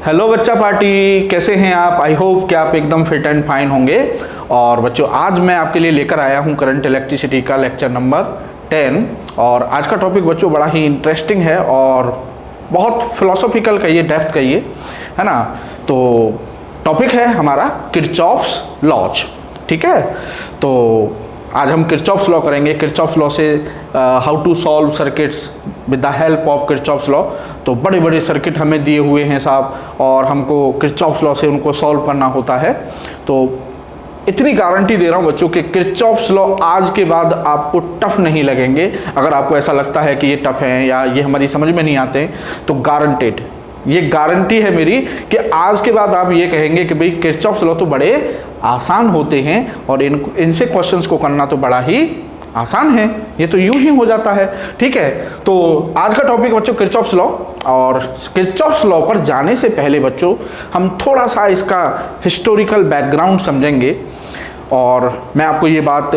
Hello बच्चा party, कैसे हैं आप? आई होप कि आप एकदम फिट एंड फाइन होंगे। और बच्चों, आज मैं आपके लिए लेकर आया हूं करंट इलेक्ट्रिसिटी का लेक्चर नंबर 10। और आज का टॉपिक बच्चों बड़ा ही इंटरेस्टिंग है और बहुत फिलोसॉफिकल कहिए, डेप्थ कहिए, है ना। तो टॉपिक है हमारा किरचॉफ्स लॉज। ठीक है, तो आज हम किरचॉफ्स लॉ करेंगे। किरचॉफ्स लॉ से how to solve circuits with the help of Kirchhoff's law. तो बड़े बड़े सर्किट हमें दिए हुए हैं साहब, और हमको किरचॉफ्स लॉ से उनको सॉल्व करना होता है। तो इतनी गारंटी दे रहा हूँ बच्चों कि किरचॉफ्स लॉ आज के बाद आपको टफ नहीं लगेंगे। अगर आपको ऐसा लगता है कि ये टफ हैं या ये हमारी समझ में नहीं आते हैं, तो गारंटेड, ये गारंटी है मेरी कि आज के बाद आप ये कहेंगे कि भाई किरचॉफ्स लॉ तो बड़े आसान होते हैं और इनसे क्वेश्चंस को करना तो बड़ा ही आसान है, ये तो यूं ही हो जाता है। ठीक है, तो आज का टॉपिक बच्चों किरचॉफ्स लॉ। और किरचॉफ्स लॉ पर जाने से पहले बच्चों हम थोड़ा सा इसका हिस्टोरिकल बैकग्राउंड समझेंगे। और मैं आपको ये बात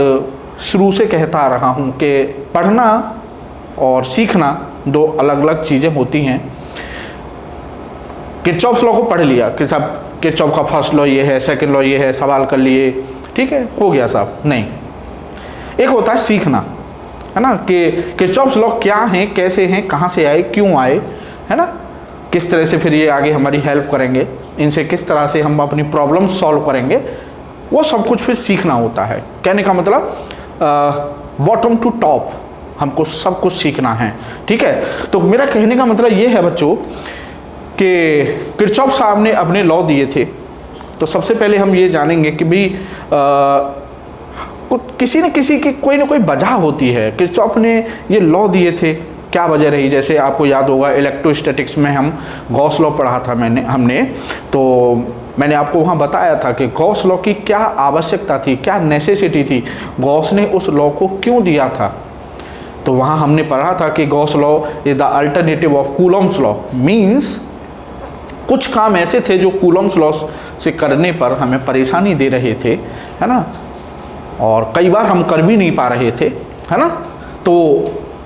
शुरू से कहता आ रहा हूँ कि पढ़ना और सीखना दो अलग अलग चीज़ें होती हैं। किरचॉफ्स लॉ को पढ़ लिया कि साहब किरचॉफ का फर्स्ट लॉ ये है, सेकंड लॉ ये है, सवाल कर लिए, ठीक है, हो गया साहब। नहीं, एक होता है सीखना, है ना, कि किरचॉफ्स लॉ क्या हैं, कैसे हैं, कहाँ से आए, क्यों आए, है ना, किस तरह से फिर ये आगे हमारी हेल्प करेंगे, इनसे किस तरह से हम अपनी प्रॉब्लम सॉल्व करेंगे, वो सब कुछ फिर सीखना होता है। कहने का मतलब बॉटम टू टॉप हमको सब कुछ सीखना है। ठीक है, तो मेरा कहने का मतलब ये है बच्चों कि किरचॉफ साहब ने अपने लॉ दिए थे। तो सबसे पहले हम ये जानेंगे कि भाई किसी न किसी की कोई ना कोई वजह होती है। किरचॉफ ने ये लॉ दिए थे, क्या वजह रही? जैसे आपको याद होगा इलेक्ट्रोस्टैटिक्स में हम गॉस लॉ पढ़ा था हमने, तो मैंने आपको वहाँ बताया था कि गॉस लॉ की क्या आवश्यकता थी, क्या नेसेसिटी थी, गॉस ने उस लॉ को क्यों दिया था। तो वहाँ हमने पढ़ा था कि Gauss law is the alternative of Coulomb's law. Means कुछ काम ऐसे थे जो कूलॉम्स लॉ से करने पर हमें परेशानी दे रहे थे, है ना, और कई बार हम कर भी नहीं पा रहे थे, है ना। तो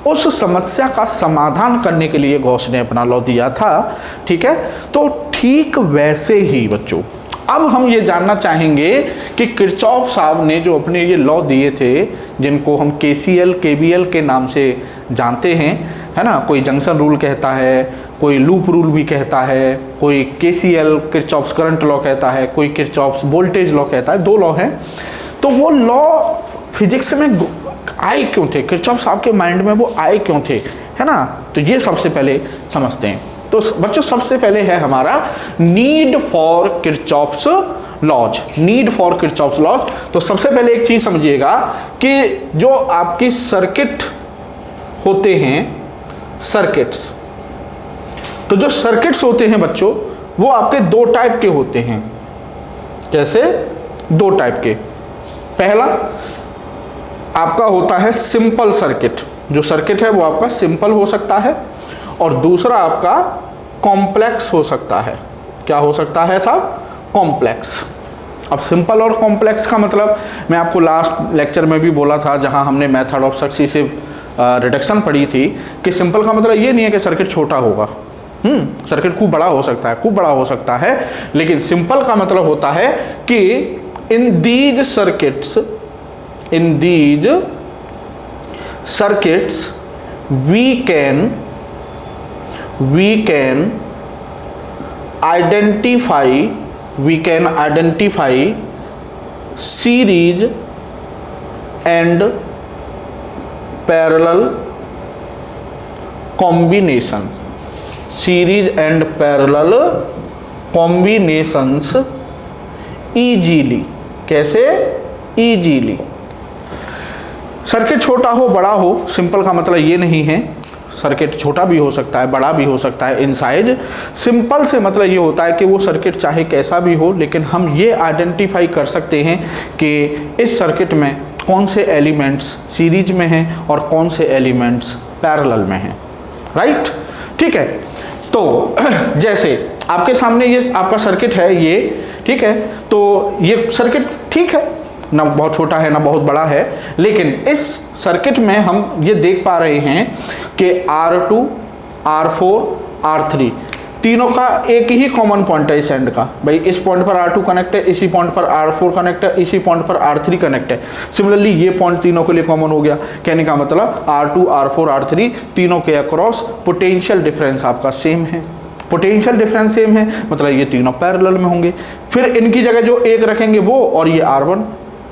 उस समस्या का समाधान करने के लिए गॉस ने अपना लॉ दिया था। ठीक है, तो ठीक वैसे ही बच्चों अब हम ये जानना चाहेंगे कि किरचॉफ साहब ने जो अपने ये लॉ दिए थे, जिनको हम KCL KVL के नाम से जानते हैं, है ना, कोई जंक्शन रूल कहता है, कोई लूप रूल भी कहता है, कोई KCL किरचॉफ्स करंट लॉ कहता है, कोई किरचॉफ्स वोल्टेज लॉ कहता है, दो लॉ हैं। तो वो लॉ फिजिक्स में आए क्यों थे, किरचॉफ साहब के माइंड में वो आए क्यों थे, है ना। तो ये सबसे पहले समझते हैं। तो बच्चों सबसे पहले है हमारा need for Kirchhoff's laws. Need for Kirchhoff's laws. तो सबसे पहले एक चीज समझिएगा कि जो आपकी सर्किट होते हैं, सर्किट्स, तो जो सर्किट्स होते हैं बच्चों वो आपके दो टाइप के होते हैं। कैसे? दो टाइप के। पहला आपका होता है सिंपल सर्किट। जो सर्किट है वो आपका सिंपल हो सकता है, और दूसरा आपका कॉम्प्लेक्स हो सकता है। क्या हो सकता है साहब? कॉम्प्लेक्स। अब सिंपल और कॉम्प्लेक्स का मतलब मैं आपको लास्ट लेक्चर में भी बोला था, जहां हमने मेथड ऑफ सक्सीसिव रिडक्शन पढ़ी थी, कि सिंपल का मतलब ये नहीं है कि सर्किट छोटा होगा। सर्किट खूब बड़ा हो सकता है, खूब बड़ा हो सकता है, लेकिन सिंपल का मतलब होता है कि in these circuits we can identify series and parallel combinations easily। कैसे? easily। सर्किट छोटा हो बड़ा हो, सिंपल का मतलब ये नहीं है। सर्किट छोटा भी हो सकता है, बड़ा भी हो सकता है इन साइज। सिंपल से मतलब ये होता है कि वो सर्किट चाहे कैसा भी हो, लेकिन हम ये आइडेंटिफाई कर सकते हैं कि इस सर्किट में कौन से एलिमेंट्स सीरीज में हैं और कौन से एलिमेंट्स पैरेलल में हैं। राइट? ठीक है, तो जैसे आपके सामने ये आपका सर्किट है ये, ठीक है, तो ये सर्किट ठीक है, ना बहुत छोटा है ना बहुत बड़ा है, लेकिन इस सर्किट में हम ये देख पा रहे हैं कि R2, R4, R3 तीनों का एक ही कॉमन पॉइंट है इस एंड का, भाई इस पॉइंट पर R2 कनेक्ट है, इसी पॉइंट पर R4 कनेक्ट है, इसी पॉइंट पर R3 कनेक्ट है। सिमिलरली ये पॉइंट तीनों के लिए कॉमन हो गया। कहने का मतलब R2 R4 R3 तीनों के अक्रॉस पोटेंशियल डिफरेंस आपका सेम है। पोटेंशियल डिफरेंस सेम है मतलब ये तीनों पैरेलल में होंगे। फिर इनकी जगह जो एक रखेंगे वो और ये R1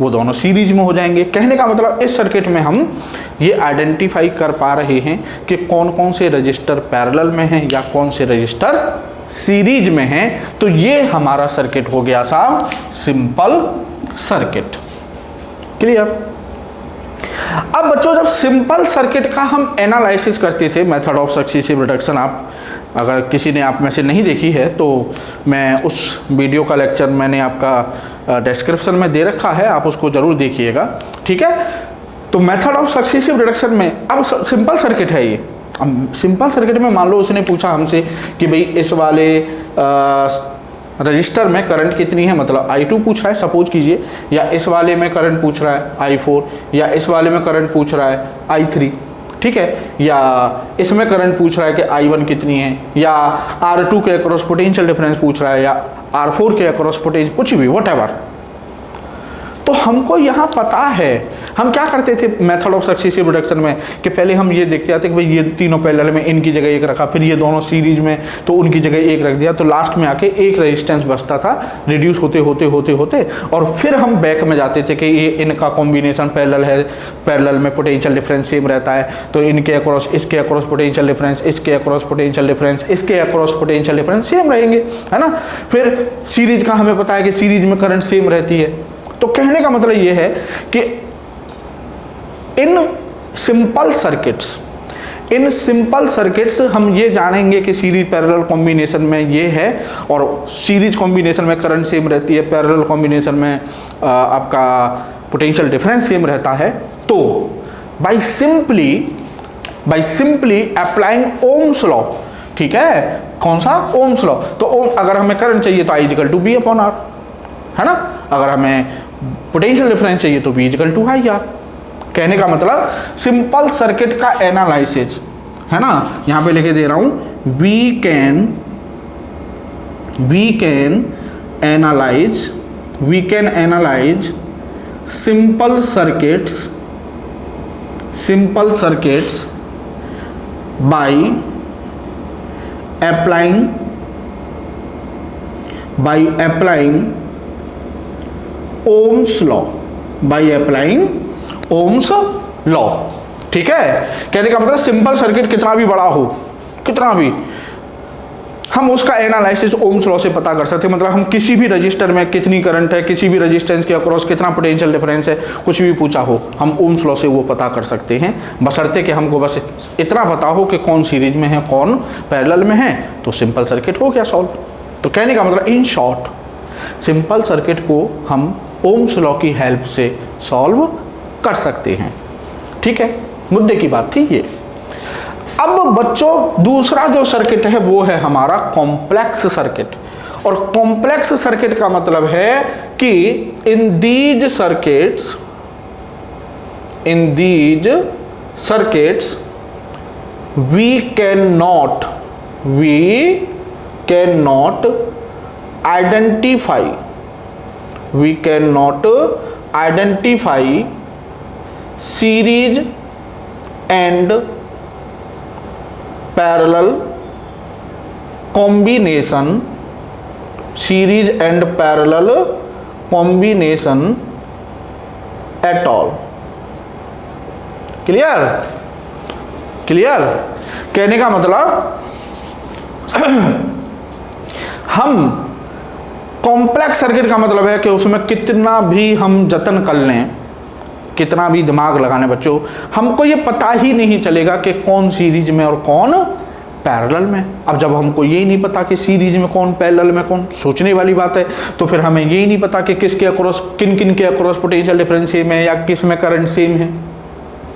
वो दोनों सीरीज में हो जाएंगे। कहने का मतलब इस सर्किट में हम ये आइडेंटिफाई कर पा रहे हैं कि कौन कौन से रजिस्टर पैरेलल में हैं या कौन से रजिस्टर सीरीज में हैं। तो ये हमारा सर्किट हो गया साहब सिंपल सर्किट। क्लियर। अब बच्चों जब सिंपल सर्किट का हम एनालिसिस करते थे मेथड ऑफ सक्सेसिव रिडक्शन, आप अगर किसी ने आप में से नहीं देखी है तो मैं उस वीडियो का लेक्चर मैंने आपका डिस्क्रिप्शन में दे रखा है, आप उसको ज़रूर देखिएगा। ठीक है। तो मेथड ऑफ सक्सेसिव रिडक्शन में अब सिंपल सर्किट है ये। अब सिंपल सर्किट में मान लो उसने पूछा हमसे कि भाई इस वाले रजिस्टर में करंट कितनी है, मतलब I2 पूछ रहा है सपोज कीजिए, या इस वाले में करंट पूछ रहा है I4, या इस वाले में करंट पूछ रहा है I3, ठीक है, या इसमें करंट पूछ रहा है कि I1 कितनी है, या R2 के अक्रॉस पोटेंशियल डिफरेंस पूछ रहा है, या R4 के अक्रॉस पोटेंशियल, कुछ भी व्हाटएवर। तो हमको यहाँ पता है, हम क्या करते थे मेथड ऑफ सक्सेसिव रिडक्शन में कि पहले हम ये देखते आते कि भाई ये तीनों पैरेलल में इनकी जगह एक रखा, फिर ये दोनों सीरीज में तो उनकी जगह एक रख दिया, तो लास्ट में आके एक रेजिस्टेंस बचता था रिड्यूस होते होते होते होते, और फिर हम बैक में जाते थे कि ये इनका कॉम्बिनेशन पैरेलल है, पैरेलल में पोटेंशियल डिफरेंस सेम रहता है, तो इनके अक्रॉस इसके अक्रॉस पोटेंशियल डिफरेंस, इसके अक्रॉस पोटेंशियल डिफरेंस, इसके अक्रॉस पोटेंशियल डिफरेंस सेम रहेंगे, है ना। फिर सीरीज का हमें पता है कि सीरीज में करंट सेम रहती है। तो कहने का मतलब ये है कि इन सिंपल सर्किट्स हम ये जानेंगे कि सीरीज पैरेलल कॉम्बिनेशन में ये है, और सीरीज कॉम्बिनेशन में करंट सेम रहती है, पैरेलल कॉम्बिनेशन में आपका पोटेंशियल डिफरेंस सेम रहता है। तो by simply applying Ohm's law, ठीक है, कौन सा ओम्स लॉ, तो अगर हमें करंट चाहिए तो I = V/R, है ना, अगर हमें पोटेंशियल डिफरेंस चाहिए तो V = IR। कहने का मतलब सिंपल सर्किट का एनालिसिस, है ना, यहां पे लेके दे रहा हूं, we can analyse simple circuits by applying Ohm's law, ठीक है। कहने का मतलब सिंपल सर्किट कितना भी बड़ा हो, कितना भी, हम उसका एनालिसिस ओम्स लॉ से पता कर सकते हैं। मतलब हम किसी भी रजिस्टर में कितनी करंट है, किसी भी रजिस्टेंस के अक्रॉस कितना पोटेंशियल डिफरेंस है, कुछ भी पूछा हो हम ओम्स लॉ से वो पता कर सकते हैं, बशर्ते कि हमको बस इतना पता हो कि कौन सीरीज में है कौन पैरेलल में है, तो सिंपल सर्किट हो गया सॉल्व। तो कहने का मतलब इन शॉर्ट सिंपल सर्किट को हम ओम्स लॉ की हेल्प से सॉल्व कर सकते हैं। ठीक है, मुद्दे की बात थी ये। अब बच्चों दूसरा जो सर्किट है वो है हमारा कॉम्प्लेक्स सर्किट, और कॉम्प्लेक्स सर्किट का मतलब है कि in these circuits we can not identify series and parallel combination at all। Clear. कहने का मतलब हम कॉम्प्लेक्स सर्किट का मतलब है कि उसमें कितना भी हम जतन कर लें, कितना भी दिमाग लगाने बच्चों, हमको ये पता ही नहीं चलेगा कि कौन सीरीज में और कौन पैरेलल में। अब जब हमको यही नहीं पता कि सीरीज में कौन पैरेलल में कौन, सोचने वाली बात है, तो फिर हमें यही नहीं पता कि किसके अक्रॉस किन के अक्रॉस पोटेंशियल डिफरेंस सेम है या किस में करंट सेम है,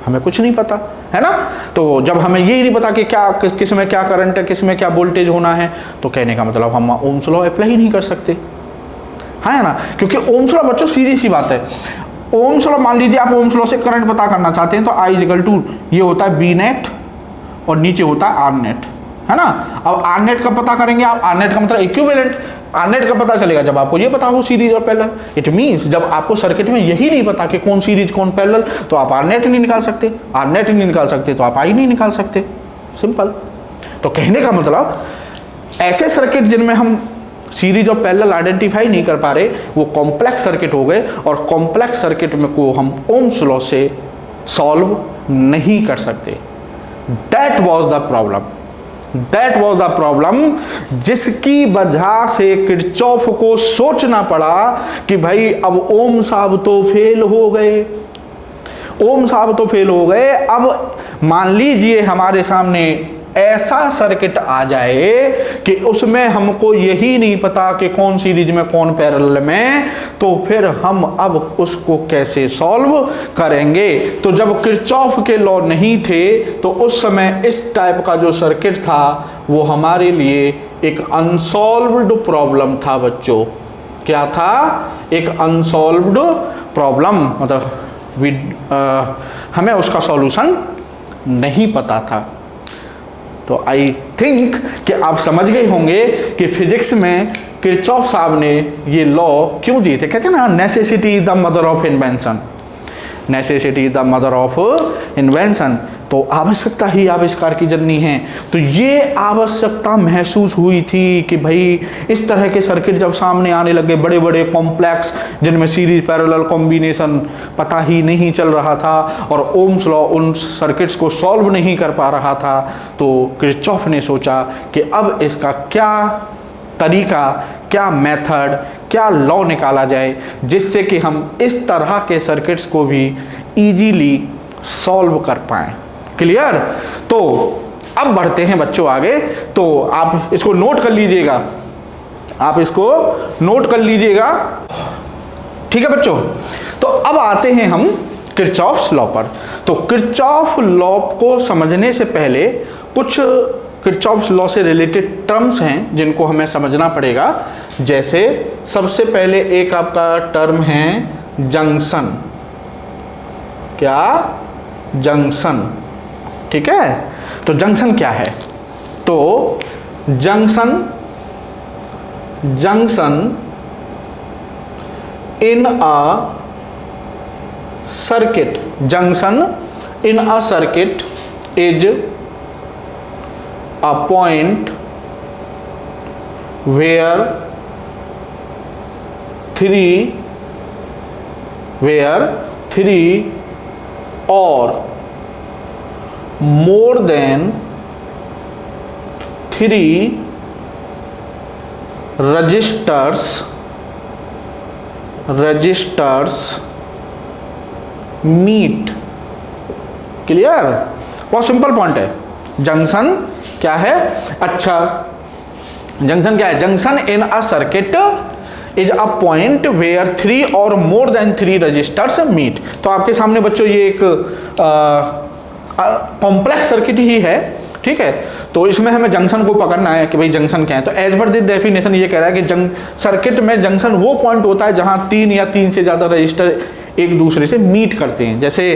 हमें कुछ नहीं पता, है ना। तो जब हमें यही नहीं पता कि क्या किस में क्या करंट है, किस में क्या वोल्टेज होना है, तो कहने का मतलब हम ओम्स लॉ अप्लाई ही नहीं कर सकते, है ना। क्योंकि ओम्स लॉ बच्चों सीधी सी बात है, ओम्स लॉ मान लीजिए आप ओम्स लॉ से करंट पता करना चाहते हैं तो I = ये होता है B नेट और नीचे होता है R नेट, है ना। अब आर नेट का पता करेंगे आप, आर नेट का मतलब इक्विवेलेंट, आर नेट का पता चलेगा जब आपको ये पता हो सीरीज और पैरेलल। इट मीन्स जब आपको सर्किट में यही नहीं पता कि कौन सीरीज कौन पैरेलल, तो आप आर नेट नहीं निकाल सकते, आर नेट नहीं निकाल सकते तो आप आई नहीं निकाल सकते, सिंपल। तो कहने का मतलब ऐसे सर्किट जिनमें हम सीरीज और पैरेलल आइडेंटिफाई नहीं कर पा रहे वो कॉम्प्लेक्स सर्किट हो गए, और कॉम्प्लेक्स सर्किट में को हम ओम्स लॉ से सॉल्व नहीं कर सकते। That was the problem, that was the problem, जिसकी वजह से किरचॉफ को सोचना पड़ा कि भाई अब ओम साहब तो फेल हो गए, ओम साहब तो फेल हो गए। अब मान लीजिए हमारे सामने ऐसा सर्किट आ जाए कि उसमें हमको यही नहीं पता कि कौन सीरीज में कौन पैरेलल में, तो फिर हम अब उसको कैसे सॉल्व करेंगे। तो जब किरचॉफ के लॉ नहीं थे तो उस समय इस टाइप का जो सर्किट था वो हमारे लिए एक अनसॉल्व्ड प्रॉब्लम था बच्चों। क्या था? एक अनसॉल्व्ड प्रॉब्लम, मतलब हमें उसका सॉल्यूशन नहीं पता था। तो आई थिंक कि आप समझ गए होंगे कि फिजिक्स में किरचॉफ साहब ने ये लॉ क्यों दिए थे। कहते हैं ना, necessity is the mother of invention, necessity is the mother of invention. तो आवश्यकता ही आविष्कार की जननी है। तो ये आवश्यकता महसूस हुई थी कि भाई इस तरह के सर्किट जब सामने आने लगे, बड़े बड़े कॉम्प्लेक्स जिनमें सीरीज पैरेलल कॉम्बिनेशन पता ही नहीं चल रहा था और ओम्स लॉ उन सर्किट्स को सॉल्व नहीं कर पा रहा था, तो किरचॉफ ने सोचा कि अब इसका क्या तरीका, क्या मेथड, क्या लॉ निकाला जाए जिससे कि हम इस तरह के सर्किट्स को भी इजीली सॉल्व कर पाएँ। क्लियर? तो अब बढ़ते हैं बच्चों आगे। तो आप इसको नोट कर लीजिएगा, आप इसको नोट कर लीजिएगा, ठीक है बच्चों। तो अब आते हैं हम किरचॉफ्स लॉ पर। तो किरचॉफ लॉ को समझने से पहले कुछ किरचॉफ्स लॉ से रिलेटेड टर्म्स हैं जिनको हमें समझना पड़ेगा। जैसे सबसे पहले एक आपका टर्म है जंक्शन। क्या? जंक्शन, ठीक है। तो जंक्शन क्या है? तो junction, junction in a circuit, junction in a circuit is a point where three or more than three resistors meet। Clear? बहुत सिंपल पॉइंट है। जंक्शन क्या है? अच्छा, जंक्शन क्या है? Junction in a circuit is a point where 3 और more than 3 registers meet. तो आपके सामने बच्चों ये एक कॉम्प्लेक्स सर्किट ही है, ठीक है। तो इसमें हमें जंक्शन को पकड़ना है कि भाई जंक्शन क्या है। तो एज पर द डेफिनेशन ये कह रहा है कि सर्किट में जंक्शन वो पॉइंट होता है जहां 3 या 3 से ज़्यादा रजिस्टर एक दूसरे से मीट करते हैं। जैसे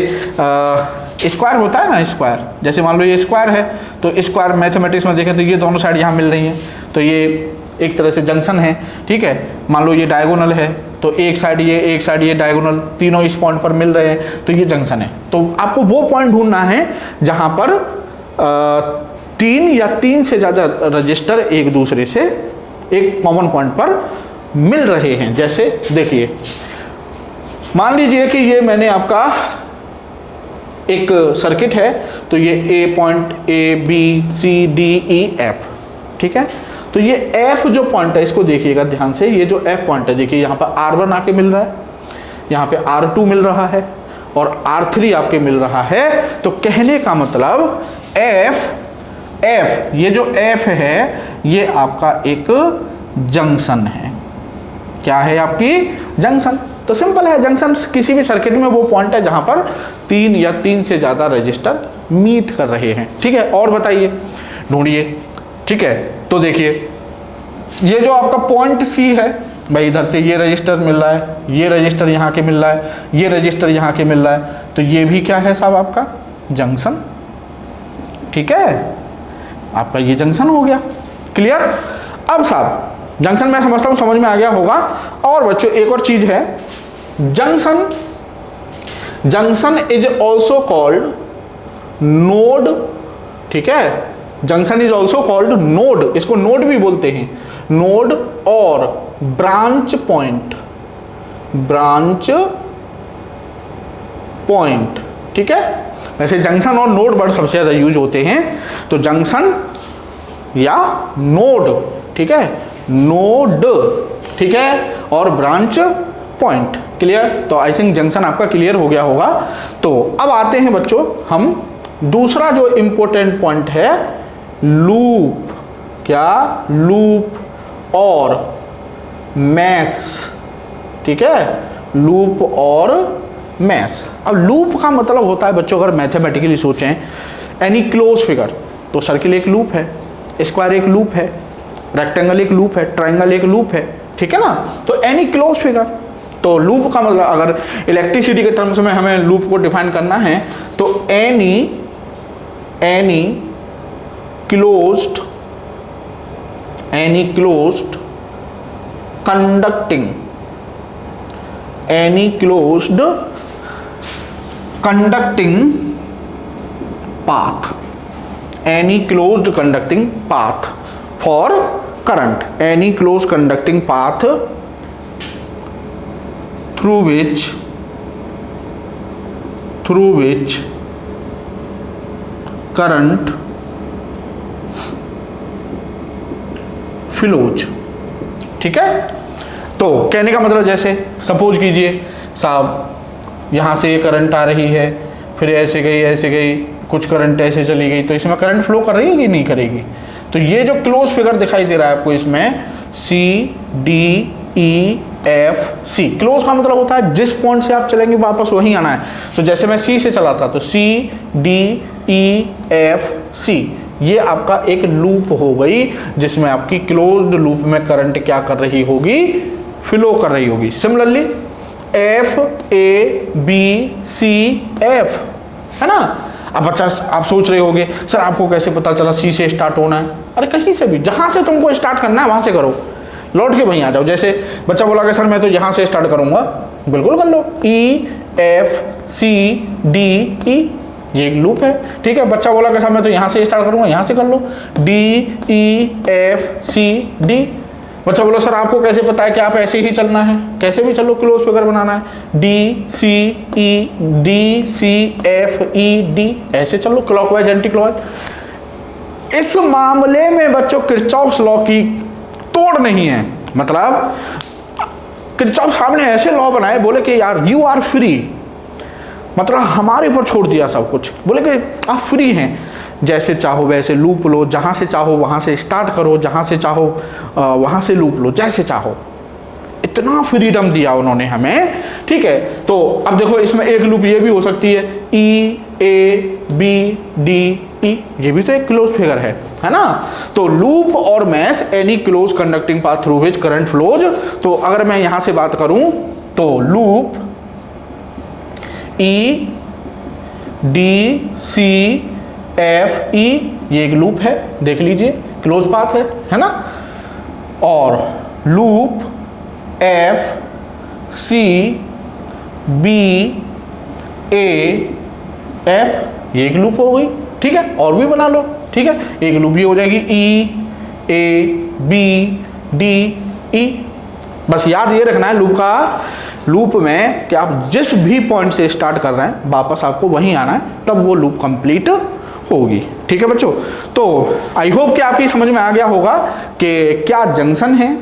स्क्वायर होता है ना, स्क्वायर, जैसे मान लो ये स्क्वायर है, तो स्क्वायर मैथमेटिक्स में देखें तो ये दोनों साइड यहाँ मिल रही हैं, तो ये एक तरह से जंक्शन है, ठीक है। मान लो ये डायगोनल है, तो एक साइड ये, एक साइड ये, डायगोनल, तीनों इस पॉइंट पर मिल रहे हैं, तो ये जंक्शन है। तो आपको वो पॉइंट ढूंढना है जहाँ पर 3 या 3 से ज़्यादा रजिस्टर एक दूसरे से एक कॉमन पॉइंट पर मिल रहे हैं। जैसे देखिए, मान लीजिए कि ये मैंने आपका एक सर्किट है, तो ये ए point A B C D E F, ठीक है। तो ये F जो पॉइंट है इसको देखिएगा ध्यान से, ये जो F पॉइंट है देखिए यहाँ पर R1 आके मिल रहा है, यहाँ पे R2 मिल रहा है और R3 आपके मिल रहा है। तो कहने का मतलब F ये जो F है ये आपका एक जंक्शन है। क्या है? आपकी जंक्शन। तो सिंपल है, जंक्शन किसी भी सर्किट में वो पॉइंट है जहां पर 3 या 3 से ज़्यादा रजिस्टर मीट कर रहे हैं, ठीक है। और बताइए, ढूंढिए, ठीक है। तो देखिए ये जो आपका पॉइंट C है भाई, इधर से ये रजिस्टर मिल रहा है, ये रजिस्टर यहाँ के मिल रहा है, ये रजिस्टर यहाँ के मिल रहा है, तो ये भी क्या है साहब? आपका जंक्शन, ठीक है। आपका ये जंक्शन हो गया। क्लियर? अब साहब जंक्शन मैं समझता हूँ समझ में आ गया होगा। और बच्चों एक और चीज है, junction is also called node. ठीक है, junction is also called node, इसको नोड भी बोलते हैं, नोड और ब्रांच पॉइंट, ठीक है। वैसे जंक्शन और नोड वर्ड सबसे ज्यादा यूज होते हैं, तो जंक्शन या नोड, ठीक है, नोड, ठीक है, और ब्रांच पॉइंट। क्लियर? तो आई थिंक जंक्शन आपका क्लियर हो गया होगा। तो अब आते हैं बच्चों हम दूसरा जो इंपॉर्टेंट पॉइंट है, लूप। क्या? लूप और मैश, ठीक है, लूप और मैश। अब लूप का मतलब होता है बच्चों, अगर मैथमेटिकली सोचें, एनी क्लोज फिगर, तो सर्किल एक लूप है, स्क्वायर एक लूप है, रेक्टेंगल एक लूप है, ट्रायंगल एक लूप है, ठीक है ना। तो एनी क्लोज फिगर, तो लूप का मतलब अगर इलेक्ट्रिसिटी के टर्म्स में हमें लूप को डिफाइन करना है तो any closed conducting path for current, any closed conducting path through which current flows। ठीक है, तो कहने का मतलब जैसे सपोज कीजिए साहब यहाँ से करंट आ रही है, फिर ऐसे गई, कुछ करंट ऐसे चली गई, तो इसमें करंट फ्लो कर रही है कि नहीं करेगी। तो ये जो क्लोज फिगर दिखाई दे रहा है आपको, इसमें CDEFC, क्लोज का मतलब होता है जिस पॉइंट से आप चलेंगे वापस वहीं आना है। तो जैसे मैं C से चला था तो CDEFC, ये आपका एक लूप हो गई जिसमें आपकी क्लोज्ड लूप में करंट क्या कर रही होगी, फ्लो कर रही होगी। सिमिलरली FABCF, है ना। अब बच्चा आप सोच रहे होगे सर आपको कैसे पता चला C से स्टार्ट होना है। अरे कहीं से भी, जहां से तुमको स्टार्ट करना है वहां से करो, लौट के वहीं आ जाओ। जैसे बच्चा बोला कि सर मैं तो यहाँ से स्टार्ट करूँगा, बिल्कुल कर लो, EFCDE, ये एक लूप है, ठीक है। बच्चा बोला कि सर मैं तो यहाँ से स्टार्ट करूँगा, यहाँ से कर लो, DEFCD। बच्चा बोला सर आपको कैसे पता है कि आप ऐसे ही चलना है, कैसे भी चलो, क्लोज फिगर बनाना है, DCFED, ऐसे चलो, क्लॉकवाइज एंटी क्लॉकवाइज। इस मामले में बच्चों किरचॉफ्स लॉ की तोड़ नहीं है। मतलब किरचॉफ साहब ने ऐसे लॉ बनाए, बोले कि यार यू आर फ्री, मतलब हमारे ऊपर छोड़ दिया सब कुछ, बोले कि आप फ्री हैं, जैसे चाहो वैसे लूप लो, जहाँ से चाहो वहाँ से स्टार्ट करो, जहाँ से चाहो वहाँ से लूप लो, जैसे चाहो। इतना फ्रीडम दिया उन्होंने हमें, ठीक है। तो अब देखो इसमें एक लूप ये भी हो सकती है, EABDE, ये भी तो एक क्लोज फिगर है ना। तो लूप और mesh, any close conducting path through which current flows. तो अगर मैं यहाँ से बात करूँ तो लूप EDCFE, ये एक लूप है, देख लीजिए, क्लोज पाथ है ना। और लूप FCBAF, ये एक लूप हो गई, ठीक है। और भी बना लो, ठीक है, एक लूप ये हो जाएगी EABDE। बस याद ये रखना है लूप में कि आप जिस भी पॉइंट से स्टार्ट कर रहे हैं वापस आपको वहीं आना है, तब वो लूप कंप्लीट होगी, ठीक है बच्चों। तो आई होप कि आपकी समझ में आ गया होगा कि क्या जंक्शन है,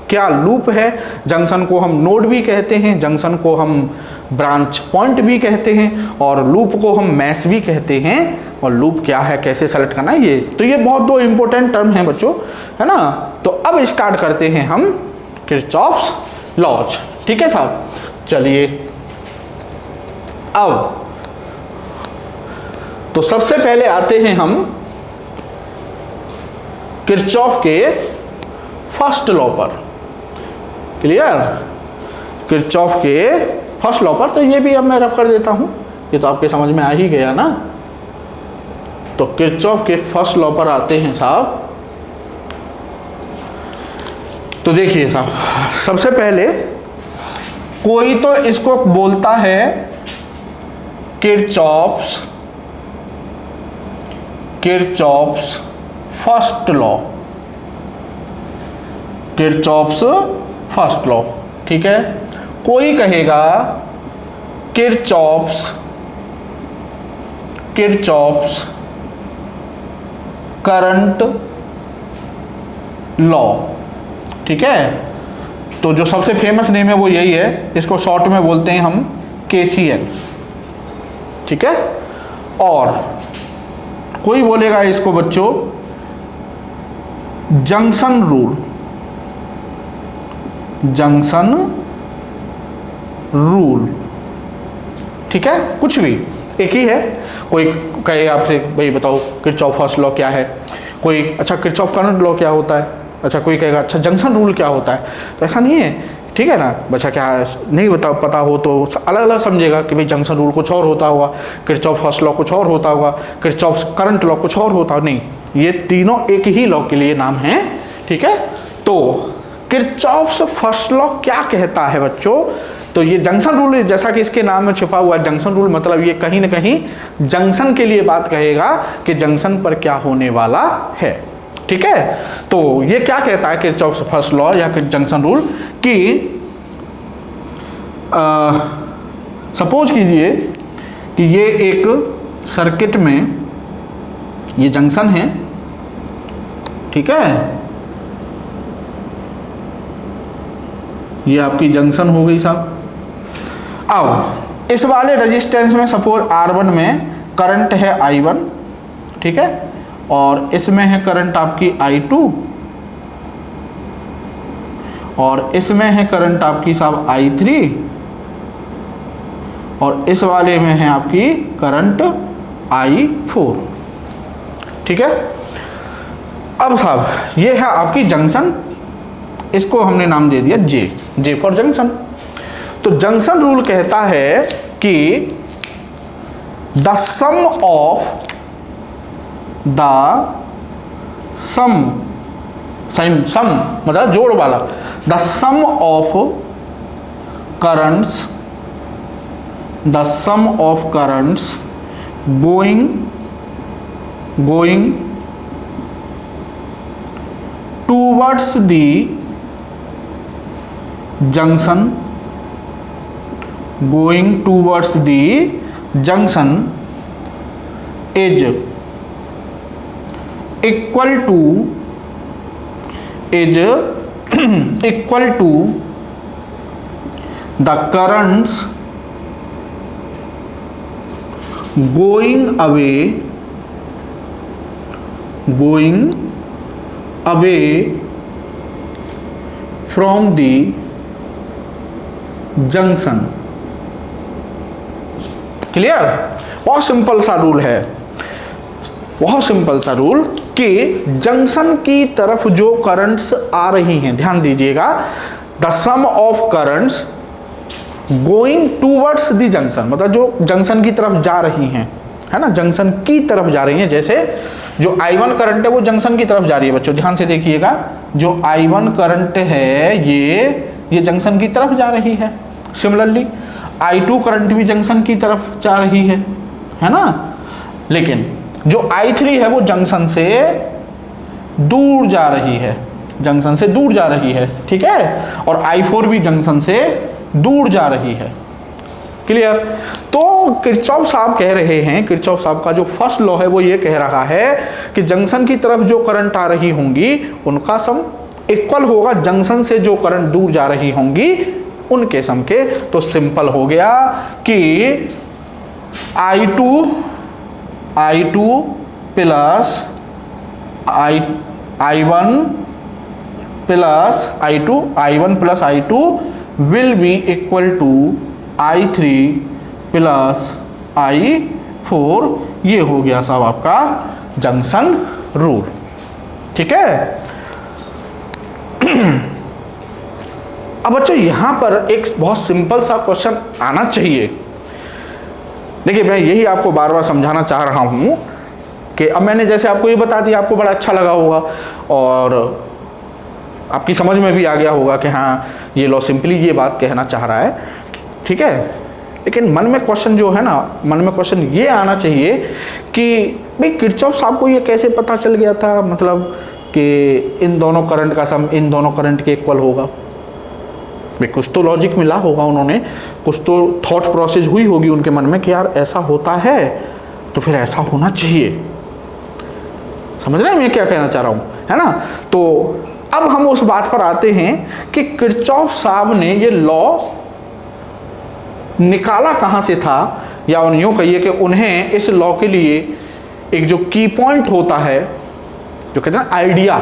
क्या लूप है। जंक्शन को हम नोड भी कहते हैं, जंक्शन को हम ब्रांच पॉइंट भी कहते हैं, और लूप को हम मैश भी कहते हैं। और लूप क्या है, कैसे सेलेक्ट करना है, ये तो ये बहुत दो इंपॉर्टेंट टर्म हैं बच्चों, है ना। तो अब स्टार्ट करते हैं हम किरचॉफ्स लॉज, ठीक है साहब। चलिए अब तो सबसे पहले आते हैं हम किरचॉफ के फर्स्ट लॉ पर। क्लियर? किरचॉफ के फर्स्ट लॉ पर, तो ये भी अब मैं रफ कर देता हूं, ये तो आपके समझ में आ ही गया ना। तो किरचॉफ के फर्स्ट लॉ पर आते हैं साहब। तो देखिए साहब, सबसे पहले कोई तो इसको बोलता है Kirchhoff's first law, Kirchhoff's first law, ठीक है। कोई कहेगा किरचॉफ्स करंट लॉ, ठीक है। तो जो सबसे फेमस नेम है वो यही है, इसको शॉर्ट में बोलते हैं हम KCL, ठीक है। और कोई बोलेगा इसको बच्चों जंक्शन रूल, ठीक है। कुछ भी एक ही है। कोई कहे आपसे भाई बताओ किरचॉफ फर्स्ट लॉ क्या है, कोई अच्छा किरचॉफ करंट लॉ क्या होता है, अच्छा कोई कहेगा अच्छा जंक्शन रूल क्या होता है। तो ऐसा नहीं है, ठीक है ना बच्चा, क्या नहीं पता हो तो अलग अलग समझेगा कि भाई जंक्शन रूल कुछ और होता होगा, किरचॉफ फर्स्ट लॉ कुछ और होता होगा, किरचॉफ करंट लॉ कुछ और होता, नहीं, ये तीनों एक ही लॉ के लिए नाम है, ठीक है। तो किरचॉफ्स फर्स्ट लॉ क्या कहता है बच्चों, तो ये जंक्शन रूल, जैसा कि इसके नाम में छुपा हुआ जंक्शन रूल, मतलब ये कहीं ना कहीं जंक्शन के लिए बात कहेगा कि जंक्शन पर क्या होने वाला है, ठीक है। तो ये क्या कहता है किरचॉफ्स फर्स्ट लॉ या जंक्शन रूल कि सपोज कीजिए कि ये एक सर्किट में ये जंक्शन है, ठीक है, ये आपकी जंक्शन हो गई साहब। अब इस वाले रेजिस्टेंस में सपोज R1 में करंट है I1, ठीक है, और इसमें है करंट आपकी I2, और इसमें है करंट आपकी साहब I3, और इस वाले में है आपकी करंट I4, ठीक है। अब साहब ये है आपकी जंक्शन, इसको हमने नाम दे दिया जे फॉर जंक्शन। तो जंक्शन रूल कहता है कि द सम मतलब जोड़ वाला, the sum of currents going towards the junction is equal to the currents going away from the junction. Clear? बहुत सिंपल सा रूल है, बहुत सिंपल सा रूल कि जंक्शन की तरफ जो करंट्स आ रही हैं, ध्यान दीजिएगा, the sum of currents going towards the junction, मतलब जो जंक्शन की तरफ जा रही हैं, है ना, जंक्शन की तरफ जा रही हैं। जैसे जो I1 करंट है वो जंक्शन की तरफ जा रही है बच्चों, ध्यान से देखिएगा, जो I1 करंट है ये जंक्शन की तरफ जा रही है। सिमिलरली I2 करंट भी जंक्शन की तरफ जा रही है ना। लेकिन जो I3 है वो जंक्शन से दूर जा रही है, जंक्शन से दूर जा रही है, ठीक है, और I4 भी जंक्शन से दूर जा रही है। क्लियर? तो किरचॉफ साहब कह रहे हैं, किरचॉफ साहब का जो फर्स्ट लॉ है वो ये कह रहा है कि जंक्शन की तरफ जो करंट आ रही होंगी उनका सम इक्वल होगा जंक्शन से जो करंट दूर जा रही होंगी उनके सम के। तो सिंपल हो गया कि I2 plus I1 plus I2 will be equal to I3 plus I4। ये हो गया साहब आपका जंक्शन रूल, ठीक है। अब बच्चों यहां पर एक बहुत सिंपल सा क्वेश्चन आना चाहिए। देखिए मैं यही आपको बार बार समझाना चाह रहा हूं कि अब मैंने जैसे आपको ये बता दिया, आपको बड़ा अच्छा लगा होगा और आपकी समझ में भी आ गया होगा कि हाँ ये लॉ सिंपली ये बात कहना चाह रहा है, ठीक है। लेकिन मन में क्वेश्चन जो है ना, मन में क्वेश्चन ये आना चाहिए कि भाई किरचॉफ साहब को ये कैसे पता चल गया था, मतलब कि इन दोनों करंट का सम इन दोनों करंट के इक्वल होगा। भाई कुछ तो लॉजिक मिला होगा, उन्होंने कुछ तो थॉट प्रोसेस हुई होगी उनके मन में कि यार ऐसा होता है तो फिर ऐसा होना चाहिए। समझ रहे हैं मैं क्या कहना चाह रहा हूँ, है ना। तो अब हम उस बात पर आते हैं कि किरचॉफ साहब ने ये लॉ निकाला कहाँ से था, या यूँ कहिए कि उन्हें इस लॉ के लिए एक जो की पॉइंट होता है, जो कहते हैं आइडिया,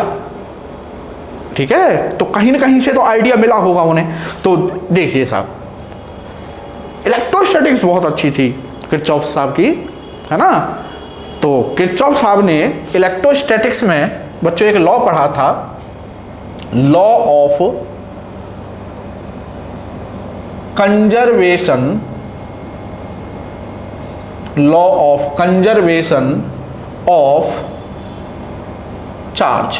ठीक है, तो कहीं ना कहीं से तो आइडिया मिला होगा उन्हें। तो देखिए साहब, इलेक्ट्रोस्टैटिक्स बहुत अच्छी थी किरचॉफ साहब की, है ना। तो किरचॉफ साहब ने इलेक्ट्रोस्टैटिक्स में बच्चों एक लॉ पढ़ा था, law of conservation, law of conservation of charge,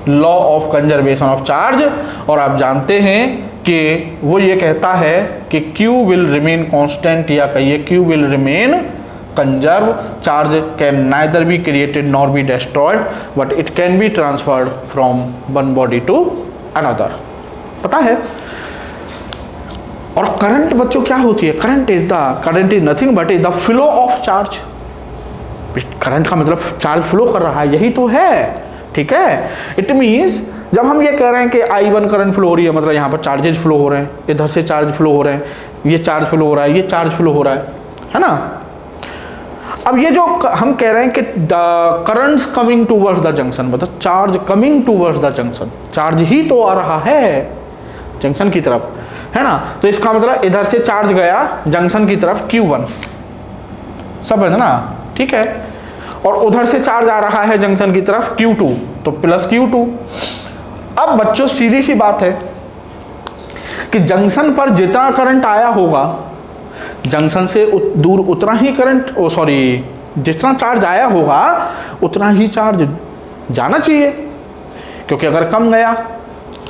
law of conservation of charge. और आप जानते हैं कि वो ये कहता है कि Q विल रिमेन कांस्टेंट, या कहिए Q will remain conserve, charge can neither be created nor be destroyed but it can be transferred from one body to another, पता है। और करंट बच्चों क्या होती है, current is nothing but is the flow of charge. Current का मतलब charge flow कर रहा है, यही तो है, ठीक है। इट मीन्स जब हम ये कह रहे हैं कि I1 करंट फ्लो हो रही है, मतलब यहाँ पर चार्जेज फ्लो हो रहे हैं, इधर से चार्ज फ्लो हो रहे हैं, ये चार्ज फ्लो हो रहा है, ये चार्ज फ्लो हो रहा है ना। अब ये जो हम कह रहे हैं कि the currents coming towards the junction, मतलब charge coming towards the junction, charge ही तो आ रहा है जंक्शन की तरफ, है ना। तो इसका मतलब इधर से चार्ज गया जंक्शन की तरफ Q1, सब है ना, ठीक है। और उधर से चार्ज आ रहा है जंक्शन की तरफ Q2, तो प्लस Q2। अब बच्चों सीधी सी बात है कि जंक्शन पर जितना करंट आया होगा, जंक्शन से दूर उतना ही करंट, जितना चार्ज आया होगा उतना ही चार्ज जाना चाहिए, क्योंकि अगर कम गया,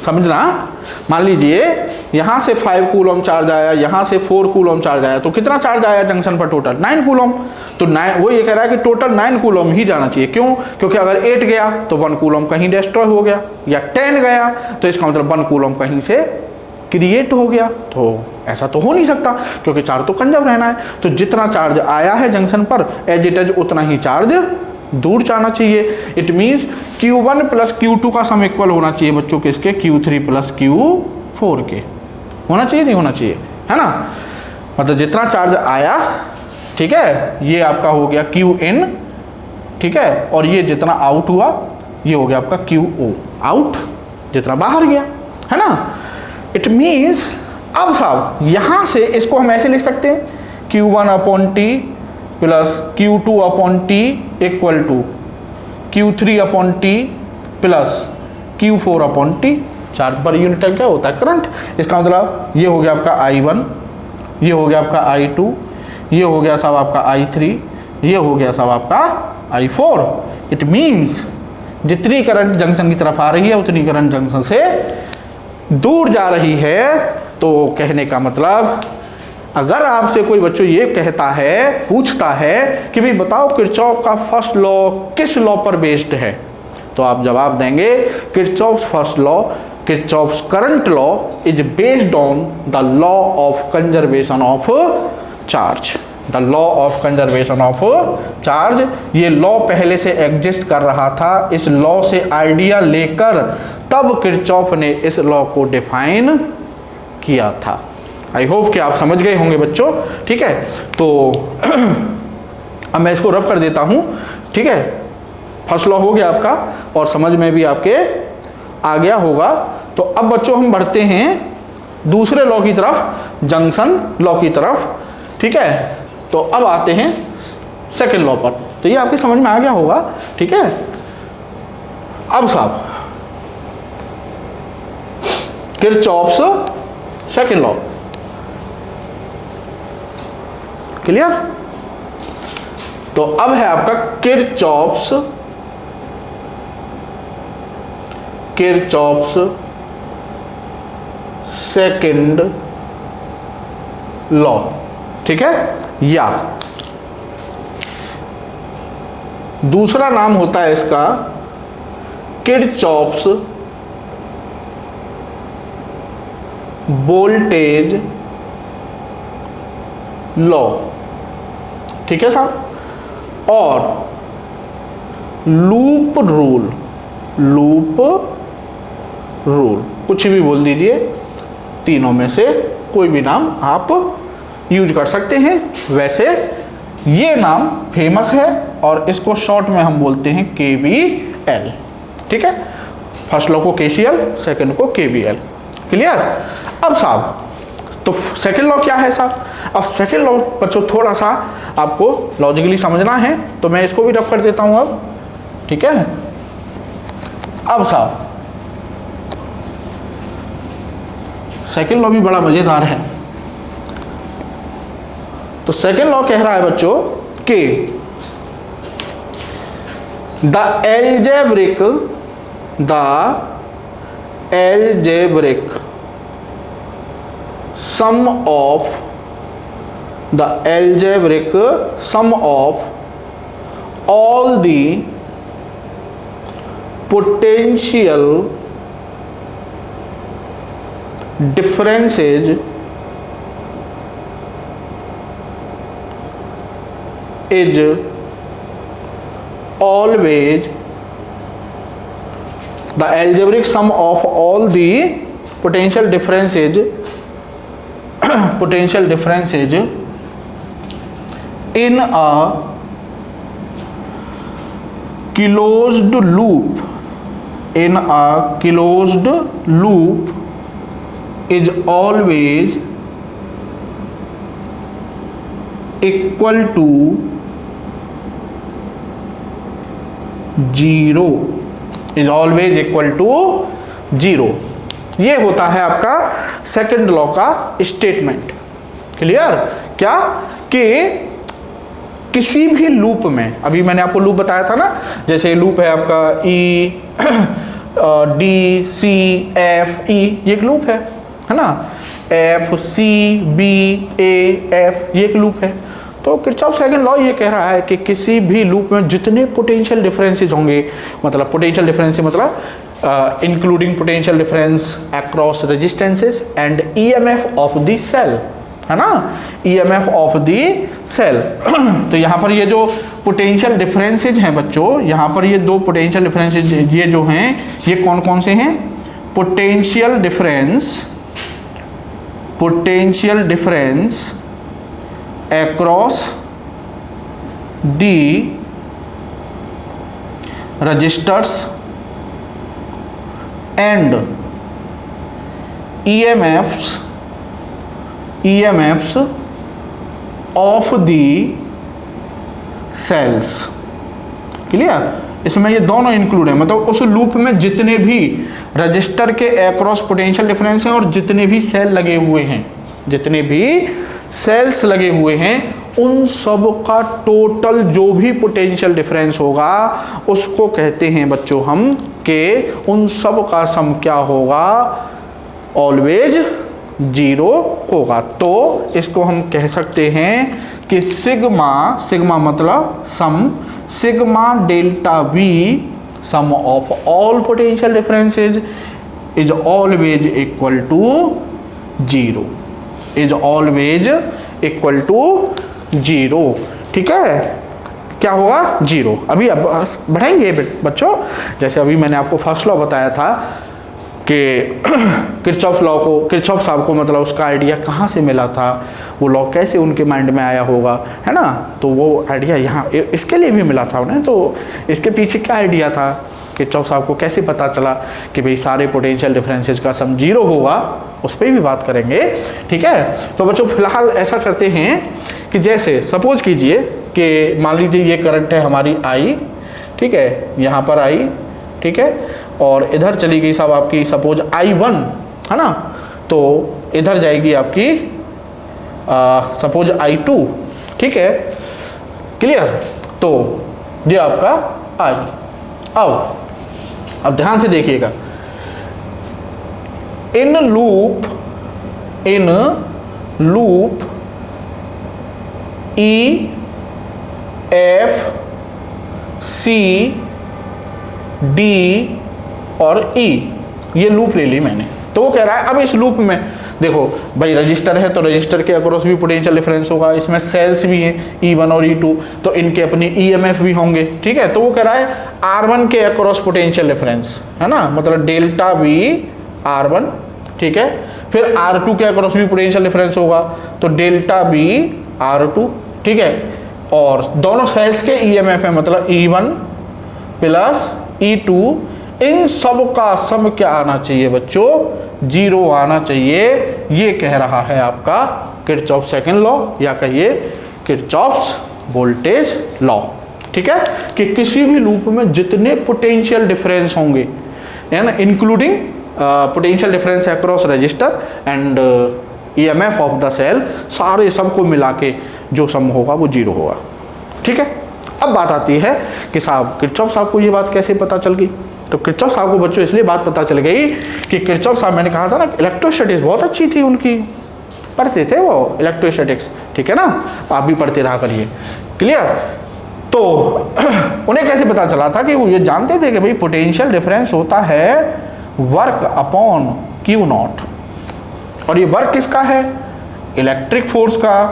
समझना, मान लीजिए यहाँ से 5 कूलम चार्ज आया, यहाँ से 4 कूलम चार्ज आया, तो कितना चार्ज आया जंक्शन पर टोटल 9 कूलम। तो 9, वो ये कह रहा है कि टोटल 9 कूलम ही जाना चाहिए। क्यों? क्योंकि अगर 8 गया तो 1 कूलम कहीं डिस्ट्रॉय हो गया, या 10 गया तो इसका मतलब 1 कूलम कहीं से क्रिएट हो गया। तो ऐसा तो हो नहीं सकता, क्योंकि चार्ज तो कंजर्व रहना है। तो जितना चार्ज आया है जंक्शन पर एज इट इज उतना ही चार्ज दूर जाना चाहिए। It means Q1 plus Q2 का सम इक्वल होना चाहिए बच्चों के, इसके Q3 प्लस Q4 के। होना चाहिए, नहीं होना चाहिए, है ना। मतलब जितना चार्ज आया, ठीक है, ये आपका हो गया Qin, ठीक है, और ये जितना आउट हुआ ये हो गया आपका QO आउट, जितना बाहर गया, है ना। इट मीन्स अब साहब यहाँ से इसको हम ऐसे लिख सकते हैं Q1/T plus Q2/T equal to Q3/T plus Q4/T। Charge पर यूनिट टाइम क्या होता है? करंट। इसका मतलब ये हो गया आपका I1, ये हो गया आपका I2, ये हो गया साहब आपका I3, ये हो गया साहब आपका I4। इट मीन्स जितनी करंट जंक्शन की तरफ आ रही है उतनी करंट जंक्शन से दूर जा रही है। तो कहने का मतलब, अगर आपसे कोई बच्चों ये कहता है, पूछता है कि भाई बताओ किरचॉफ का फर्स्ट लॉ किस लॉ पर बेस्ड है, तो आप जवाब देंगे Kirchhoff's first law, Kirchhoff's current law is based on the law of conservation of charge. The law of conservation of charge, ये लॉ पहले से एग्जिस्ट कर रहा था। इस लॉ से आइडिया लेकर तब किरचॉफ ने इस लॉ को डिफाइन किया था। आई होप कि आप समझ गए होंगे बच्चों, ठीक है। तो अब मैं इसको रफ कर देता हूँ, ठीक है। फर्स्ट लॉ हो गया आपका और समझ में भी आपके आ गया होगा। तो अब बच्चों हम बढ़ते हैं दूसरे लॉ की तरफ, जंक्शन लॉ की तरफ, ठीक है। तो अब आते हैं सेकंड लॉ पर। तो ये आपके समझ में आ गया होगा, ठीक है। अब साहब किरचॉफ्स सेकंड लॉ, क्लियर। तो तो अब है आपका किरचॉफ्स सेकंड लॉ, ठीक है। या दूसरा नाम होता है इसका किरचॉफ्स वोल्टेज लॉ, ठीक है साहब। और लूप रूल कुछ भी बोल दीजिए, तीनों में से कोई भी नाम आप यूज कर सकते हैं। वैसे ये नाम फेमस है और इसको शॉर्ट में हम बोलते हैं KVL, ठीक है। फर्स्ट लॉ को KCL, सेकंड को KVL, क्लियर। अब साहब तो सेकंड लॉ क्या है साहब? अब सेकंड लॉ बच्चों थोड़ा सा आपको लॉजिकली समझना है, तो मैं इसको भी रफ कर देता हूं अब, ठीक है। अब साहब सेकंड लॉ भी बड़ा मजेदार है। तो सेकंड लॉ कह रहा है बच्चों कि the algebraic sum of all the potential differences is always the algebraic sum of all the potential differences in a closed loop is always equal to 0, is always equal to 0। ये होता है आपका second law का statement, clear. क्या कि किसी भी loop में, अभी मैंने आपको लूप बताया था ना, जैसे लूप है आपका E D C F E, ये एक लूप है ना, F C B A F, ये एक लूप है। तो किरचॉफ सेकंड लॉ ये कह रहा है कि किसी भी लूप में जितने पोटेंशियल डिफरेंसेस होंगे, मतलब पोटेंशियल डिफरेंस मतलब including potential difference across resistances and EMF of the cell, है ना, EMF ऑफ द सेल। तो यहाँ पर ये जो पोटेंशियल डिफरेंसेज हैं बच्चों, यहाँ पर ये दो पोटेंशियल डिफरेंसेज ये जो हैं, ये कौन कौन से हैं? Potential difference across the resistors and EMFs of the cells, clear. इसमें ये दोनों इंक्लूड है, मतलब उस लूप में जितने भी रजिस्टर के अक्रॉस पोटेंशियल डिफरेंस हैं और जितने भी सेल लगे हुए हैं, जितने भी सेल्स लगे हुए हैं, उन सब का टोटल जो भी पोटेंशियल डिफरेंस होगा उसको कहते हैं बच्चों हम कि उन सब का सम क्या होगा? ऑलवेज 0 होगा। तो इसको हम कह सकते हैं कि सिग्मा मतलब sum, sigma delta V sum of all potential differences is always equal to 0, is always equal to 0, ठीक है। क्या होगा? 0। अभी अब बढ़ाएंगे बच्चों, जैसे अभी मैंने आपको फर्स्ट लॉ बताया था कि किरचॉफ साहब को मतलब उसका आइडिया कहाँ से मिला था, वो लॉ कैसे उनके माइंड में आया होगा, है ना। तो वो आइडिया यहाँ इसके लिए भी मिला था उन्हें, तो इसके पीछे क्या आइडिया था, किरचॉफ साहब को कैसे पता चला कि भाई सारे पोटेंशियल डिफरेंसेस का सम 0 होगा, उस पर भी बात करेंगे, ठीक है। तो बच्चों फिलहाल ऐसा करते हैं कि जैसे सपोज कीजिए कि मान लीजिए ये करंट है हमारी I, ठीक है, यहाँ पर I, ठीक है, और इधर चली गई साहब आपकी सपोज I1, है ना, तो इधर जाएगी आपकी सपोज I2, ठीक है, क्लियर। तो ये आपका आई। अब ध्यान से देखिएगा, in loop E F C D और ई, ये लूप ले ली मैंने। तो वो कह रहा है अब इस लूप में देखो भाई रजिस्टर है तो रजिस्टर के अक्रॉस भी पोटेंशियल डिफरेंस होगा, इसमें सेल्स भी हैं E1 और E2, तो इनके अपने EMF भी होंगे, ठीक है। तो वो कह रहा है R1 के अक्रॉस पोटेंशियल डिफरेंस है ना, मतलब डेल्टा बी R1, ठीक है। फिर R2 के अक्रॉस भी पोटेंशियल डिफरेंस होगा तो डेल्टा बी R2, ठीक है। और दोनों सेल्स के EMF है, मतलब E1 प्लस E2, इन सब का सम क्या आना चाहिए बच्चों, 0 आना चाहिए। ये कह रहा है आपका किरचॉफ सेकंड लॉ, या कहिए किरचॉफ्स वोल्टेज लॉ, ठीक है। कि किसी भी लूप में जितने पोटेंशियल डिफरेंस होंगे, है ना, including potential difference across resistor and EMF of the cell, सारे सबको मिला के जो सम होगा वो 0 होगा, ठीक है। अब बात आती है कि साहब किरचॉफ साहब को ये बात कैसे पता चल गई। तो किरचॉफ साहब को बच्चों इसलिए बात पता चल गई कि किरचॉफ साहब, मैंने कहा था ना इलेक्ट्रोस्टैटिक्स बहुत अच्छी थी उनकी, पढ़ते थे वो इलेक्ट्रोस्टैटिक्स, ठीक है ना, आप भी पढ़ते रहा करिए, क्लियर। तो उन्हें कैसे पता चला था कि वो ये जानते थे कि भाई पोटेंशियल डिफरेंस होता है वर्क अपॉन क्यू नॉट, और ये वर्क किसका है, इलेक्ट्रिक फोर्स का।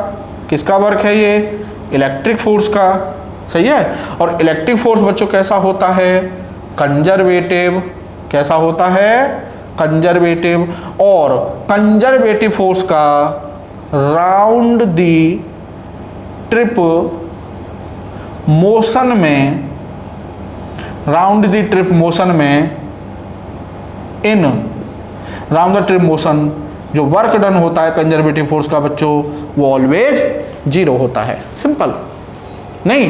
किसका वर्क है ये, इलेक्ट्रिक फोर्स का, सही है। और इलेक्ट्रिक फोर्स बच्चों कैसा होता है, कंजर्वेटिव। कैसा होता है, कंजर्वेटिव। और कंजर्वेटिव फोर्स का राउंड दी ट्रिप मोशन में, राउंड दी ट्रिप मोशन में, in round the trip motion जो वर्क डन होता है कंजर्वेटिव फोर्स का बच्चों, वो ऑलवेज 0 होता है। सिंपल। नहीं,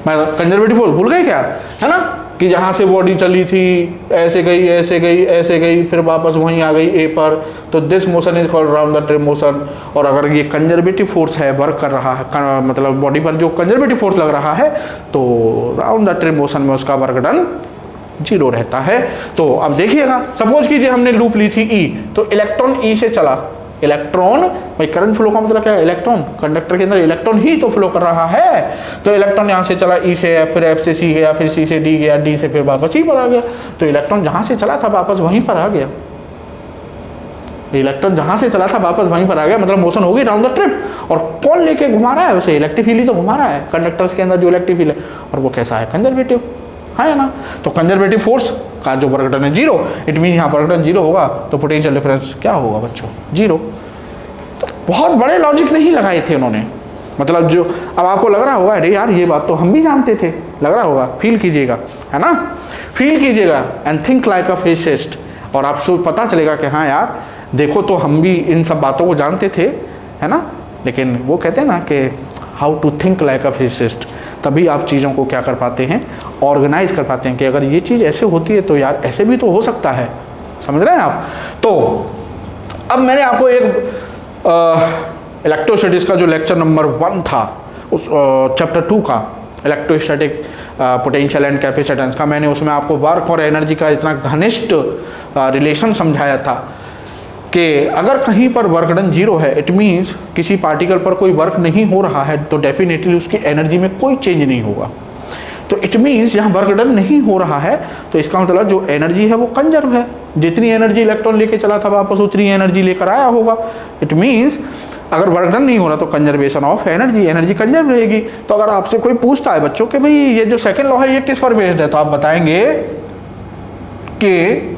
मैं कंजर्वेटिव फोर्स भूल गए क्या, है ना, कि जहाँ से बॉडी चली थी ऐसे गई ऐसे गई ऐसे गई फिर वापस वहीं आ गई ए पर, तो this motion is called round the trip motion. और अगर ये कंजर्वेटिव फोर्स है, वर्क कर रहा है, मतलब बॉडी पर जो कंजर्वेटिव फोर्स लग रहा है, तो राउंड द ट्रिप मोशन में उसका वर्क डन 0 रहता है। तो अब देखिएगा, सपोज कीजिए हमने लूप ली थी ई, तो इलेक्ट्रॉन ई से चला, इलेक्ट्रॉन, भाई करंट फ्लो का मतलब क्या है, इलेक्ट्रॉन, कंडक्टर के अंदर इलेक्ट्रॉन ही तो फ्लो कर रहा है। तो इलेक्ट्रॉन यहाँ से चला ई से, फिर एफ से सी गया, फिर सी से डी गया, डी से फिर वापस ई पर आ गया। तो इलेक्ट्रॉन जहाँ से चला था वापस वहीं पर आ गया, इलेक्ट्रॉन जहाँ से चला था वापस वहीं पर आ गया, मतलब मोशन होगी राउंड द ट्रिप। और कौन लेके घुमा रहा है उसे, इलेक्ट्रिक फील्ड ही तो घुमा रहा है कंडक्टर्स के अंदर जो इलेक्ट्रिक फील्ड है, और वो कैसा है, कंजर्वेटिव है ना। तो कंजर्वेटिव फोर्स का जो वर्क डन है 0, इट मीन यहाँ वर्क डन 0 होगा, तो पोटेंशियल डिफरेंस क्या होगा बच्चों, 0। तो बहुत बड़े लॉजिक नहीं लगाए थे उन्होंने, मतलब जो अब आपको लग रहा होगा अरे यार ये बात तो हम भी जानते थे, लग रहा होगा, फील कीजिएगा, है ना, फील कीजिएगा and think like a physicist, और आपको पता चलेगा कि हाँ यार देखो तो हम भी इन सब बातों को जानते थे, है ना। लेकिन वो कहते हैं ना कि how to think like a physicist, तभी आप चीज़ों को क्या कर पाते हैं, ऑर्गेनाइज कर पाते हैं कि अगर ये चीज़ ऐसे होती है तो यार ऐसे भी तो हो सकता है, समझ रहे हैं आप। तो अब मैंने आपको एक इलेक्ट्रोस्टैटिक्स का जो लेक्चर नंबर 1 था, उस चैप्टर 2 का इलेक्ट्रोस्टैटिक पोटेंशियल एंड कैपेसिटेंस का, मैंने उसमें आपको वर्क और एनर्जी का इतना घनिष्ठ रिलेशन समझाया था कि अगर कहीं पर वर्क डन 0 है, इट मीन्स किसी पार्टिकल पर कोई वर्क नहीं हो रहा है, तो डेफिनेटली उसकी एनर्जी में कोई चेंज नहीं होगा। तो इट मीन्स यहाँ वर्क डन नहीं हो रहा है, तो इसका मतलब जो एनर्जी है वो कंजर्व है, जितनी एनर्जी इलेक्ट्रॉन लेके चला था वापस उतनी एनर्जी लेकर आया होगा। इट मीन्स अगर वर्क डन नहीं हो रहा तो conservation of energy, energy conserve रहेगी। तो अगर आपसे कोई पूछता है बच्चों कि भाई ये जो सेकेंड लॉ है ये किस पर बेस्ड है, तो आप बताएंगे कि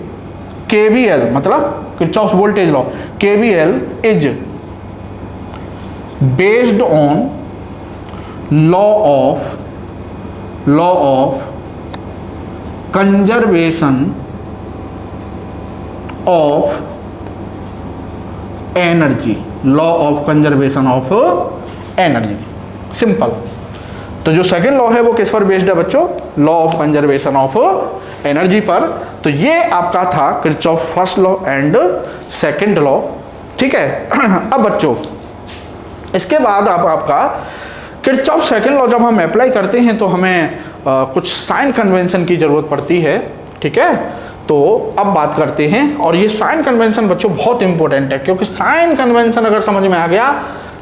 KVL मतलब Kirchhoff's voltage law, KVL is based on law of conservation of energy, law of conservation of energy, simple. तो जो सेकेंड लॉ है वो किस पर बेस्ड है बच्चों, law of conservation of energy पर। तो ये आपका था Kirchhoff first law and second law, ठीक है। अब बच्चों इसके बाद आपका किरचॉफ सेकंड लॉ जब हम अप्लाई करते हैं तो हमें कुछ साइन कन्वेंशन की ज़रूरत पड़ती है, ठीक है। तो अब बात करते हैं, और ये साइन कन्वेंशन बच्चों बहुत इंपॉर्टेंट है, क्योंकि साइन कन्वेंशन अगर समझ में आ गया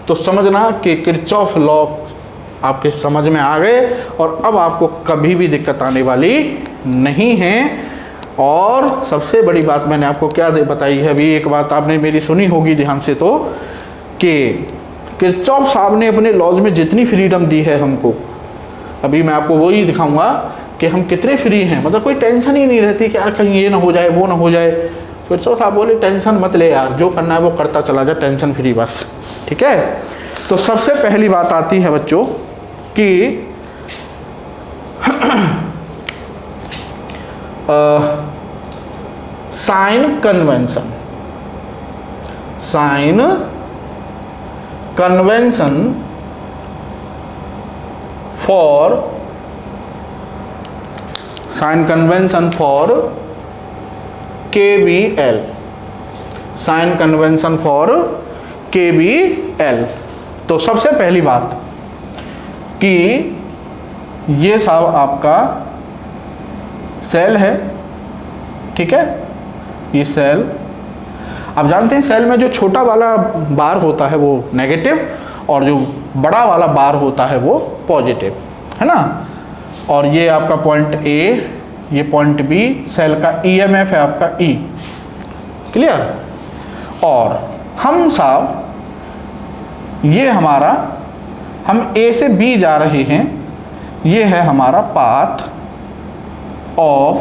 तो समझना कि किरचॉफ लॉ आपके समझ में आ गए और अब आपको कभी भी दिक्कत आने वाली नहीं है। और सबसे बड़ी बात मैंने आपको क्या बताई है, अभी एक बात आपने मेरी सुनी होगी ध्यान से, तो कि किरचॉफ साहब ने अपने लॉज में जितनी फ्रीडम दी है हमको, अभी मैं आपको वही दिखाऊंगा कि हम कितने फ्री हैं, मतलब कोई टेंशन ही नहीं रहती कि यार कहीं ये ना हो जाए वो ना हो जाए। किरचॉफ साहब बोले टेंशन मत ले यार, जो करना है वो करता चला जा, टेंशन फ्री बस, ठीक है। तो सबसे पहली बात आती है बच्चों कि sign convention, sign convention for, sign convention for KBL, sign convention for KBL। तो सबसे पहली बात कि ये साहब आपका सेल है, ठीक है, ये सेल, आप जानते हैं सेल में जो छोटा वाला बार होता है वो नेगेटिव और जो बड़ा वाला बार होता है वो पॉजिटिव, है ना। और ये आपका पॉइंट A, ये पॉइंट B, सेल का EMF है आपका E, क्लियर। और हम साहब ये हमारा, हम A से B जा रहे हैं, ये है हमारा path of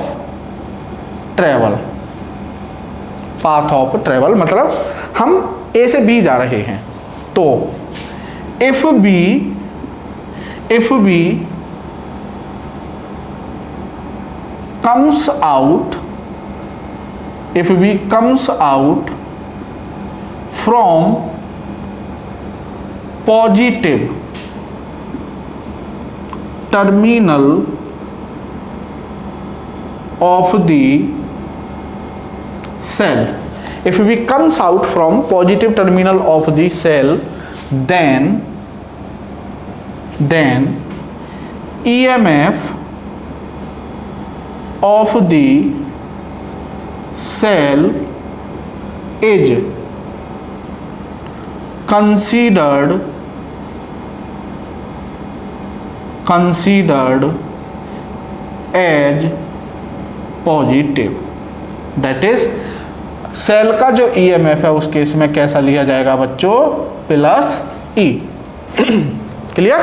travel, path of travel मतलब हम A से B जा रहे हैं। तो if B comes out, if B comes out from positive terminal of the cell, if B comes out from positive terminal of the cell, then EMF of the cell is considered as positive, that is cell का जो EMF है उस case में कैसा लिया जाएगा बच्चों, plus E, clear.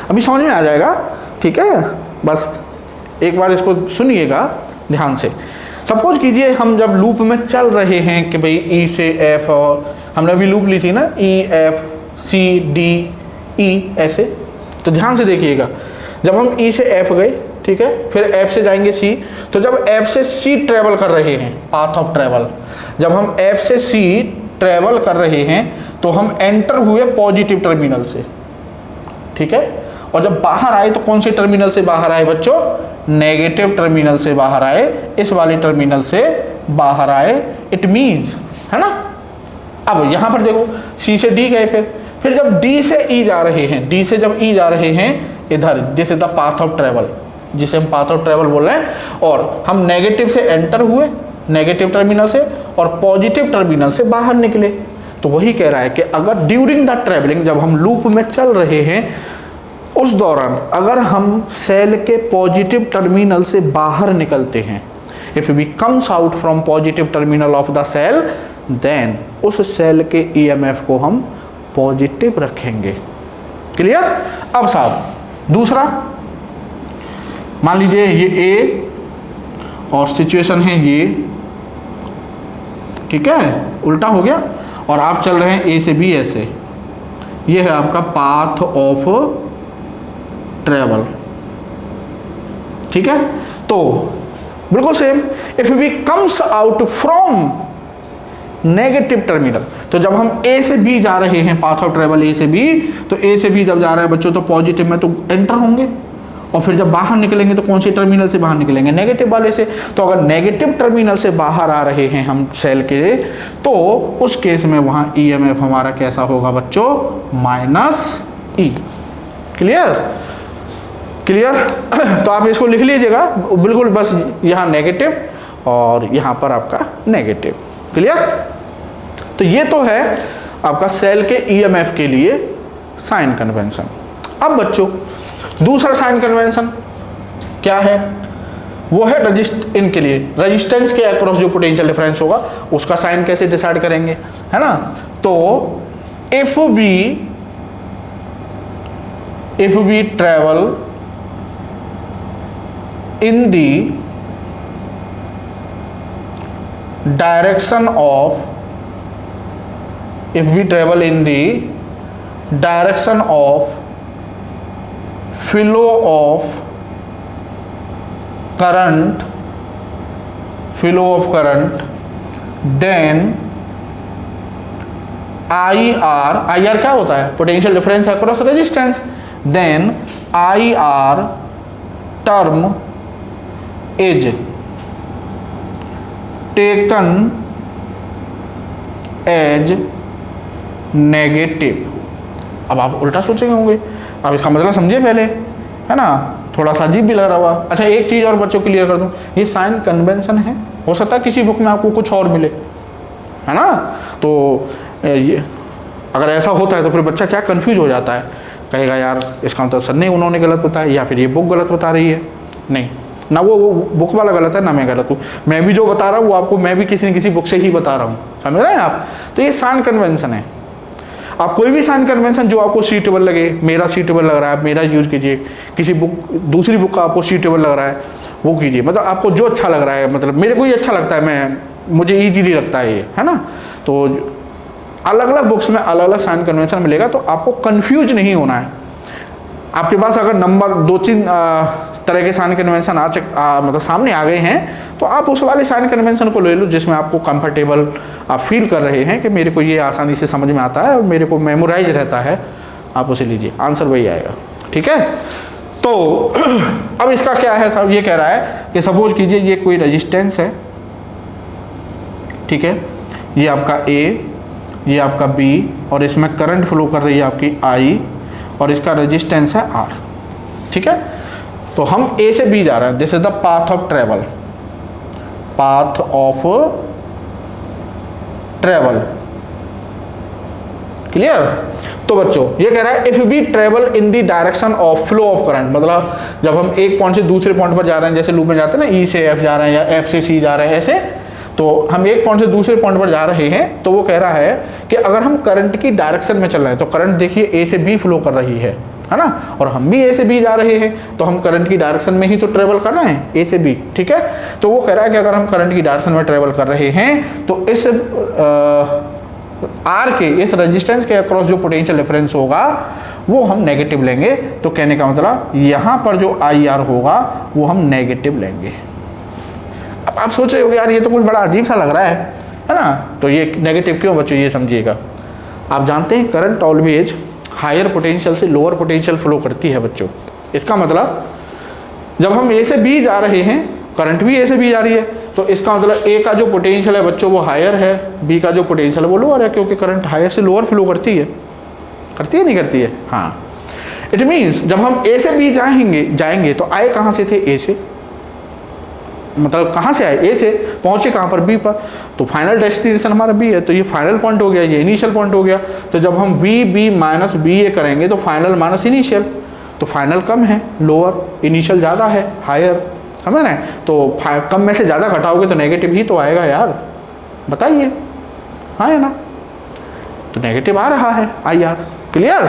अभी समझ में आ जाएगा, ठीक है। बस एक बार इसको सुनिएगा ध्यान से। सपोज कीजिए हम जब लूप में चल रहे हैं कि भाई E से F, और हमने अभी लूप ली थी ना E F C D E ऐसे, तो ध्यान से देखिएगा। जब हम E से F गए, ठीक है, फिर F से जाएंगे C, तो जब F से C ट्रेवल कर रहे हैं, पाथ ऑफ ट्रेवल, जब हम F से C ट्रेवल कर रहे हैं तो हम एंटर हुए पॉजिटिव टर्मिनल से, ठीक है। और जब बाहर आए तो कौन से टर्मिनल से बाहर आए बच्चों, नेगेटिव टर्मिनल से बाहर आए, इस वाले टर्मिनल से बाहर आए, इट मीन्स, है ना। अब यहाँ पर देखो C से D गए, फिर जब D से E जा रहे हैं, D से जब E जा रहे हैं इधर, this is the path of travel, जिसे हम पाथ ऑफ ट्रेवल बोल रहे हैं, और हम नेगेटिव से एंटर हुए, नेगेटिव टर्मिनल से, और पॉजिटिव टर्मिनल से बाहर निकले। तो वही कह रहा है कि अगर ड्यूरिंग द ट्रेवलिंग, जब हम लूप में चल रहे हैं उस दौरान अगर हम सेल के पॉजिटिव टर्मिनल से बाहर निकलते हैं, if we comes out from positive terminal of the cell, then उस सेल के EMF को हम पॉजिटिव रखेंगे, क्लियर। अब साहब दूसरा, मान लीजिए ये A और सिचुएशन है ये, ठीक है, उल्टा हो गया, और आप चल रहे हैं A से B ऐसे, ये है आपका पाथ ऑफ ट्रेवल, ठीक है। तो बिल्कुल same, if we comes out from negative terminal, तो जब हम A से B जा रहे हैं, पाथ ऑफ ट्रेवल A से B, तो A से B जब जा रहे हैं बच्चों तो पॉजिटिव में तो एंटर होंगे, और फिर जब बाहर निकलेंगे तो कौन से टर्मिनल से बाहर निकलेंगे, नेगेटिव वाले से। तो अगर नेगेटिव टर्मिनल से बाहर आ रहे हैं हम सेल के, तो उस केस में वहाँ EMF हमारा कैसा होगा बच्चों, ई। Clear clear. तो आप इसको लिख लीजिएगा बिल्कुल, बस यहाँ नेगेटिव और यहाँ पर आपका नेगेटिव। क्लियर। तो ये तो है आपका सेल के ईएमएफ के लिए साइन कन्वेंशन। अब बच्चों दूसरा साइन कन्वेंशन क्या है, वो है इनके लिए रेजिस्टेंस के अक्रॉस जो पोटेंशियल डिफरेंस होगा उसका साइन कैसे डिसाइड करेंगे, है ना। तो if we travel in the direction of, if we travel in the direction of flow of current, then IR क्या होता है, potential difference across resistance, then IR term is taken as negative. अब आप उल्टा सोचेंगे होंगे, अब इसका मतलब समझिए पहले, है ना, थोड़ा सा अजीब भी लग रहा हुआ। अच्छा एक चीज़ और बच्चों क्लियर कर दूं, ये साइन कन्वेंशन है, हो सकता है किसी बुक में आपको कुछ और मिले, है ना। तो ये अगर ऐसा होता है तो फिर बच्चा क्या कंफ्यूज हो जाता है, कहेगा यार इसका मतलब सर ने उन्होंने गलत बताया या फिर ये बुक गलत बता रही है। नहीं, ना वो बुक वाला गलत है ना मैं गलत हूँ, मैं भी जो बता रहा हूँ वो आपको मैं भी किसी न किसी बुक से ही बता रहा हूँ, समझ रहे हैं आप। तो ये साइन कन्वेंशन है। आप कोई भी साइन कन्वेंशन जो आपको सूटेबल लगे, मेरा सूटेबल लग रहा है आप मेरा यूज़ कीजिए, किसी बुक दूसरी बुक का आपको सूटेबल लग रहा है वो कीजिए, मतलब आपको जो अच्छा लग रहा है, मतलब मेरे को ये अच्छा लगता है, मुझे ईजीली लगता है ये, है ना। तो अलग अलग बुक्स में अलग अलग साइन कन्वेंशन मिलेगा, तो आपको कन्फ्यूज नहीं होना है। आपके पास अगर नंबर 2-3 तरह के साइन कन्वेंशन मतलब सामने आ गए हैं तो आप उस वाले साइन कन्वेंशन को ले लो जिसमें आपको कंफर्टेबल आप फील कर रहे हैं कि मेरे को ये आसानी से समझ में आता है और मेरे को मेमोराइज रहता है, आप उसे लीजिए, आंसर वही आएगा। ठीक है। तो अब इसका क्या है साहब, ये कह रहा है कि सपोज कीजिए ये कोई रेजिस्टेंस है, ठीक है, ये आपका A, ये आपका B और इसमें करंट फ्लो कर रही है आपकी I और इसका रेजिस्टेंस है R। ठीक है। तो हम A से B जा रहे हैं, this is the path of travel, clear. तो बच्चों ये कह रहा है if we travel in the direction of flow of current, मतलब जब हम एक पॉइंट से दूसरे पॉइंट पर जा रहे हैं, जैसे लूप में जाते हैं ना, E से F जा रहे हैं या F से C जा रहे हैं, ऐसे तो हम एक पॉइंट से दूसरे पॉइंट पर जा रहे हैं, तो वो कह रहा है कि अगर हम करंट की डायरेक्शन में चल रहे हैं तो करंट देखिए A से B फ्लो कर रही है ना, और हम भी A से B जा रहे हैं तो हम करंट की डायरेक्शन में ही तो ट्रेवल कर रहे हैं, A से B। ठीक है। तो वो कह रहा है कि अगर हम करंट की डायरेक्शन में ट्रेवल कर रहे हैं तो इस R के इस रेजिस्टेंस के अक्रॉस जो पोटेंशियल डिफरेंस होगा वो हम नेगेटिव लेंगे। तो कहने का मतलब यहाँ पर जो IR होगा वो हम नेगेटिव लेंगे। अब आप सोच रहे हो यार ये तो कुछ बड़ा अजीब सा लग रहा है ना। तो ये नेगेटिव क्यों बच्चों, ये समझिएगा। आप जानते हैं करंट ऑलवेज हायर पोटेंशियल से लोअर पोटेंशियल फ्लो करती है बच्चों। इसका मतलब जब हम A से B जा रहे हैं, करंट भी A से B जा रही है, तो इसका मतलब A का जो पोटेंशियल है बच्चों वो हायर है, B का जो पोटेंशियल है वो लोअर है, क्योंकि करंट हायर से लोअर फ्लो करती है नहीं करती है। हाँ, इट मीन्स जब हम A से B जाएंगे तो आए कहाँ से थे, A से, मतलब कहाँ से आए, A से, पहुँचे कहाँ पर, B पर, तो फाइनल डेस्टिनेशन हमारा B है, तो ये फाइनल पॉइंट हो गया, ये इनिशियल पॉइंट हो गया। तो जब हम B माइनस BA करेंगे तो फाइनल माइनस इनिशियल, तो फाइनल कम है लोअर, इनिशियल ज़्यादा है हायर, समझ रहे हैं। तो कम में से ज़्यादा घटाओगे तो नेगेटिव ही तो आएगा यार, बताइए, हाँ है ना। तो नेगेटिव आ रहा है IR। क्लियर,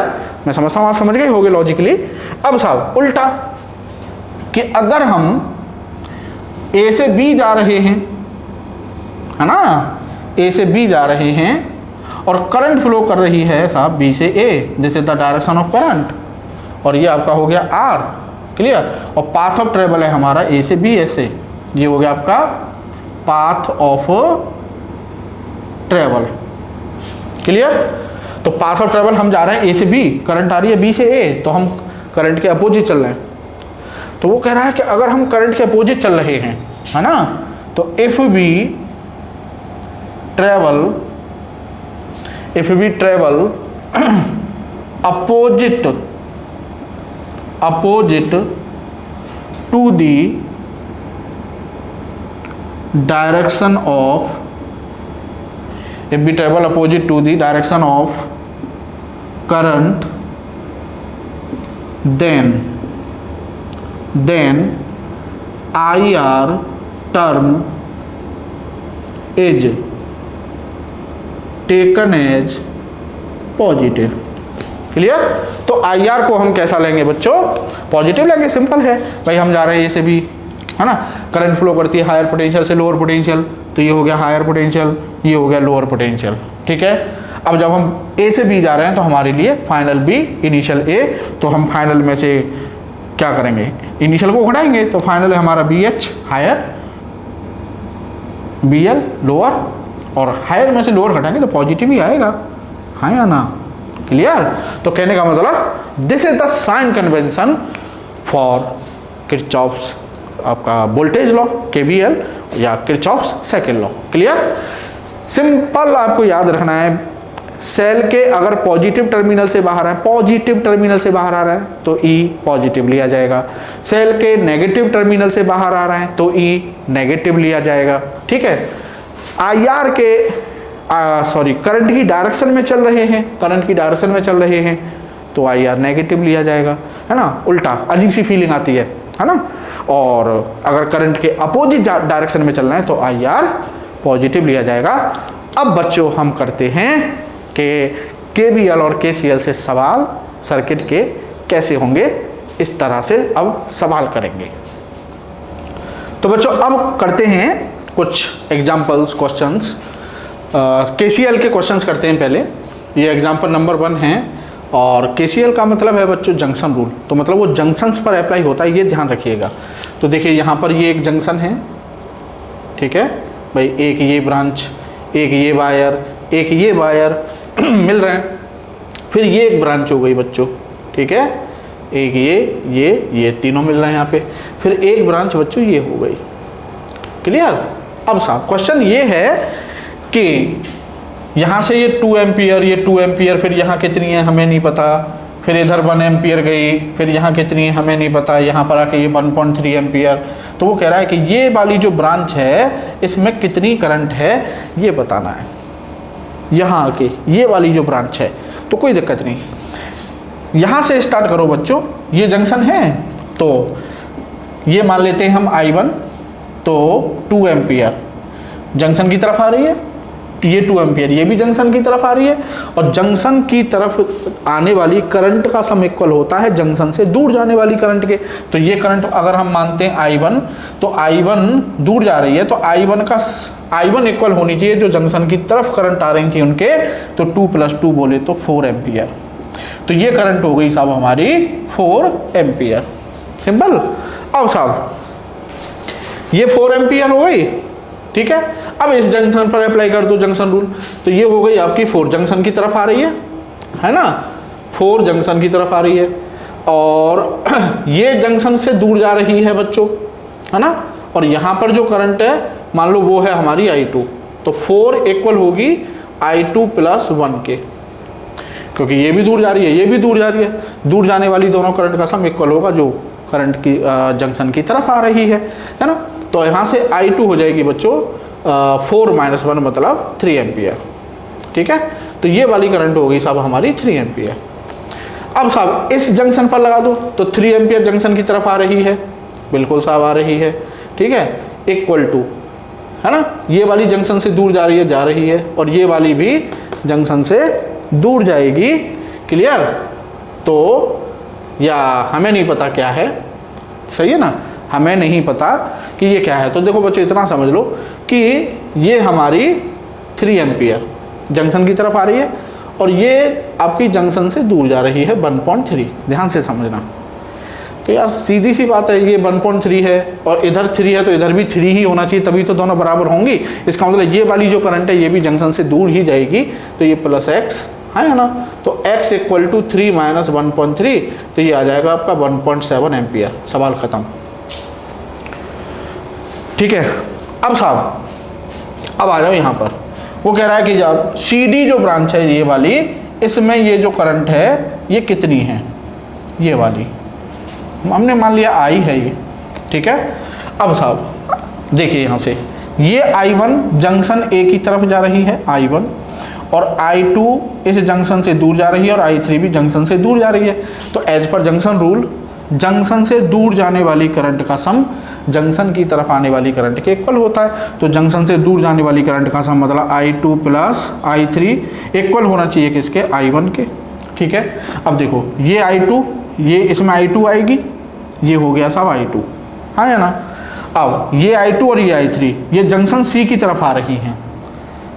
मैं समझता हूँ आप समझ गए होगे लॉजिकली। अब साहब उल्टा, कि अगर हम A से B जा रहे हैं, है ना, A से B जा रहे हैं और करंट फ्लो कर रही है साहब B से A, this is the direction of current, और ये आपका हो गया R। क्लियर। और पाथ ऑफ ट्रेवल है हमारा A से B, ऐसे ये हो गया आपका पाथ ऑफ ट्रेवल। क्लियर। तो पाथ ऑफ ट्रेवल हम जा रहे हैं A से B, करंट आ रही है B से A, तो हम करंट के अपोजिट चल रहे हैं। तो वो कह रहा है कि अगर हम करंट के अपोजिट चल रहे हैं, है ना, तो if we travel opposite to the direction of, if we travel opposite to the direction of current, then IR term is taken as positive. Clear? तो IR को हम कैसा लेंगे बच्चों? पॉजिटिव लेंगे, सिंपल है भाई। हम जा रहे हैं ये से भी, है ना, करंट फ्लो करती है हायर पोटेंशियल से लोअर पोटेंशियल, तो ये हो गया हायर पोटेंशियल, ये हो गया लोअर पोटेंशियल। ठीक है, अब जब हम ए से बी जा रहे हैं तो हमारे लिए फाइनल बी इनिशियल ए, तो हम फाइनल में से क्या करेंगे? इनिशियल को घटाएंगे, तो फाइनल है हमारा B H higher, B L lower, और हायर में से लोअर घटाएंगे तो पॉजिटिव ही आएगा, हाँ या ना? क्लियर? तो कहने का मतलब this is the sign convention for Kirchhoff's आपका वोल्टेज लॉ KVL या Kirchhoff's second law. Clear? Simple आपको याद रखना है, सेल के अगर पॉजिटिव टर्मिनल से बाहर है, पॉजिटिव टर्मिनल से बाहर आ रहा है तो E पॉजिटिव लिया जाएगा, सेल के नेगेटिव टर्मिनल से बाहर आ रहा है तो E नेगेटिव लिया जाएगा। ठीक है, IR के करंट की डायरेक्शन में चल रहे हैं, करंट की डायरेक्शन में चल रहे हैं तो IR नेगेटिव लिया जाएगा, है ना? उल्टा अजीब सी फीलिंग आती है ना? और अगर करंट के अपोजिट डायरेक्शन में चल रहे हैं तो IR पॉजिटिव लिया जाएगा। अब बच्चों हम करते हैं कि KVL और KCL से सवाल सर्किट के कैसे होंगे, इस तरह से अब सवाल करेंगे। तो बच्चों अब करते हैं कुछ एग्जाम्पल्स क्वेश्चंस। KCL के क्वेश्चंस करते हैं पहले। ये एग्जाम्पल नंबर 1 है, और KCL का मतलब है बच्चों जंक्शन रूल, तो मतलब वो जंक्शंस पर अप्लाई होता है, ये ध्यान रखिएगा। तो देखिए यहाँ पर ये एक जंक्शन है, ठीक है भाई, एक ये ब्रांच, एक ये वायर, एक ये वायर मिल रहे हैं, फिर ये एक ब्रांच हो गई बच्चों, ठीक है, एक ये तीनों मिल रहे हैं यहाँ पे, फिर एक ब्रांच बच्चों ये हो गई। क्लियर? अब साहब क्वेश्चन ये है कि यहाँ से ये 2 एम्पियर, ये 2 एम्पियर, फिर यहाँ कितनी है हमें नहीं पता, फिर इधर 1 एम्पियर गई, फिर यहाँ कितनी है हमें नहीं पता, यहाँ पर आके ये 1.3 एम्पियर। तो वो कह रहा है कि ये वाली जो ब्रांच है इसमें कितनी करंट है ये बताना है। यहाँ आके ये वाली जो ब्रांच है, तो कोई दिक्कत नहीं, यहाँ से स्टार्ट करो बच्चों। ये जंक्शन है तो ये मान लेते हैं हम I1, तो 2 एम्पियर जंक्शन की तरफ आ रही है, ये 2 एम्पियर ये भी जंक्शन की तरफ आ रही है, और जंक्शन की तरफ आने वाली करंट का सम इक्वल होता है जंक्शन से दूर जाने वाली करंट के। तो ये करंट अगर हम मानते हैं I1, तो I1 दूर जा रही है, तो I1 इक्वल होनी चाहिए जो जंक्शन की तरफ करंट आ रही थी उनके, तो 2 + 2 बोले तो 4 एम्पियर। तो ये करंट हो गई साहब हमारी 4 एम्पियर। सिंपल। अब साहब ये 4 एम्पियर हो गई, ठीक है। अब इस जंक्शन पर अप्लाई कर दो जंक्शन रूल, तो ये हो गई आपकी 4 जंक्शन की तरफ आ रही है ना, 4 जंक्शन की तरफ आ रही है, और ये जंक्शन से दूर जा रही है बच्चों, है ना। और यहाँ पर जो करंट है मान लो वो है हमारी I2, तो 4 इक्वल होगी I2 + 1 के, क्योंकि ये भी दूर जा रही है, ये भी दूर जा रही है, दूर जाने वाली दोनों करंट का सम इक्वल होगा जो करंट की जंक्शन की तरफ आ रही है ना। तो यहाँ से I2 हो जाएगी बच्चों 4 - 1 मतलब 3 एम्पियर, ठीक है। तो ये वाली करंट हो गई साहब हमारी 3 एम्पियर। अब साहब इस जंक्शन पर लगा दो, तो 3 एम्पियर जंक्शन की तरफ आ रही है, बिल्कुल साहब आ रही है, ठीक है, इक्वल टू, है ना, ये वाली जंक्शन से दूर जा रही है, और ये वाली भी जंक्शन से दूर जाएगी। क्लियर। तो या हमें नहीं पता क्या है, सही है ना, हमें नहीं पता कि ये क्या है। तो देखो बच्चों इतना समझ लो कि ये हमारी 3 एम्पियर जंक्शन की तरफ आ रही है, और ये आपकी जंक्शन से दूर जा रही है 1.3। ध्यान से समझना। तो यार सीधी सी बात है, ये 1.3 है और इधर 3 है, तो इधर भी 3 ही होना चाहिए, तभी तो दोनों बराबर होंगी। इसका मतलब ये वाली जो करंट है ये भी जंक्शन से दूर ही जाएगी, तो ये +x है ना। तो x = 3 - 1.3, तो ये आ जाएगा आपका 1.7 एम्पियर। सवाल खत्म, ठीक है। अब साहब अब आ जाओ यहाँ पर, वो कह रहा है कि जब CD जो ब्रांच है ये वाली, इसमें ये जो करंट है ये कितनी है, ये वाली हमने मान लिया I है ये, ठीक है। अब साहब देखिए यहाँ से ये I1 जंक्शन A की तरफ जा रही है I1, और I2 इस जंक्शन से दूर जा रही है और I3 भी जंक्शन से दूर जा रही है। तो as per junction rule junction से दूर जाने वाली करंट का सम जंक्शन की तरफ आने वाली करंट के इक्वल होता है। तो जंक्शन से दूर जाने वाली करंट का सम मतलब I2 प्लस I3 इक्वल होना चाहिए किसके, I1 के, ठीक है। अब देखो ये I2, ये इसमें I2 आएगी, ये हो गया साहब I2, है ना। अब ये I2 और ये I3 ये जंक्शन C की तरफ आ रही हैं,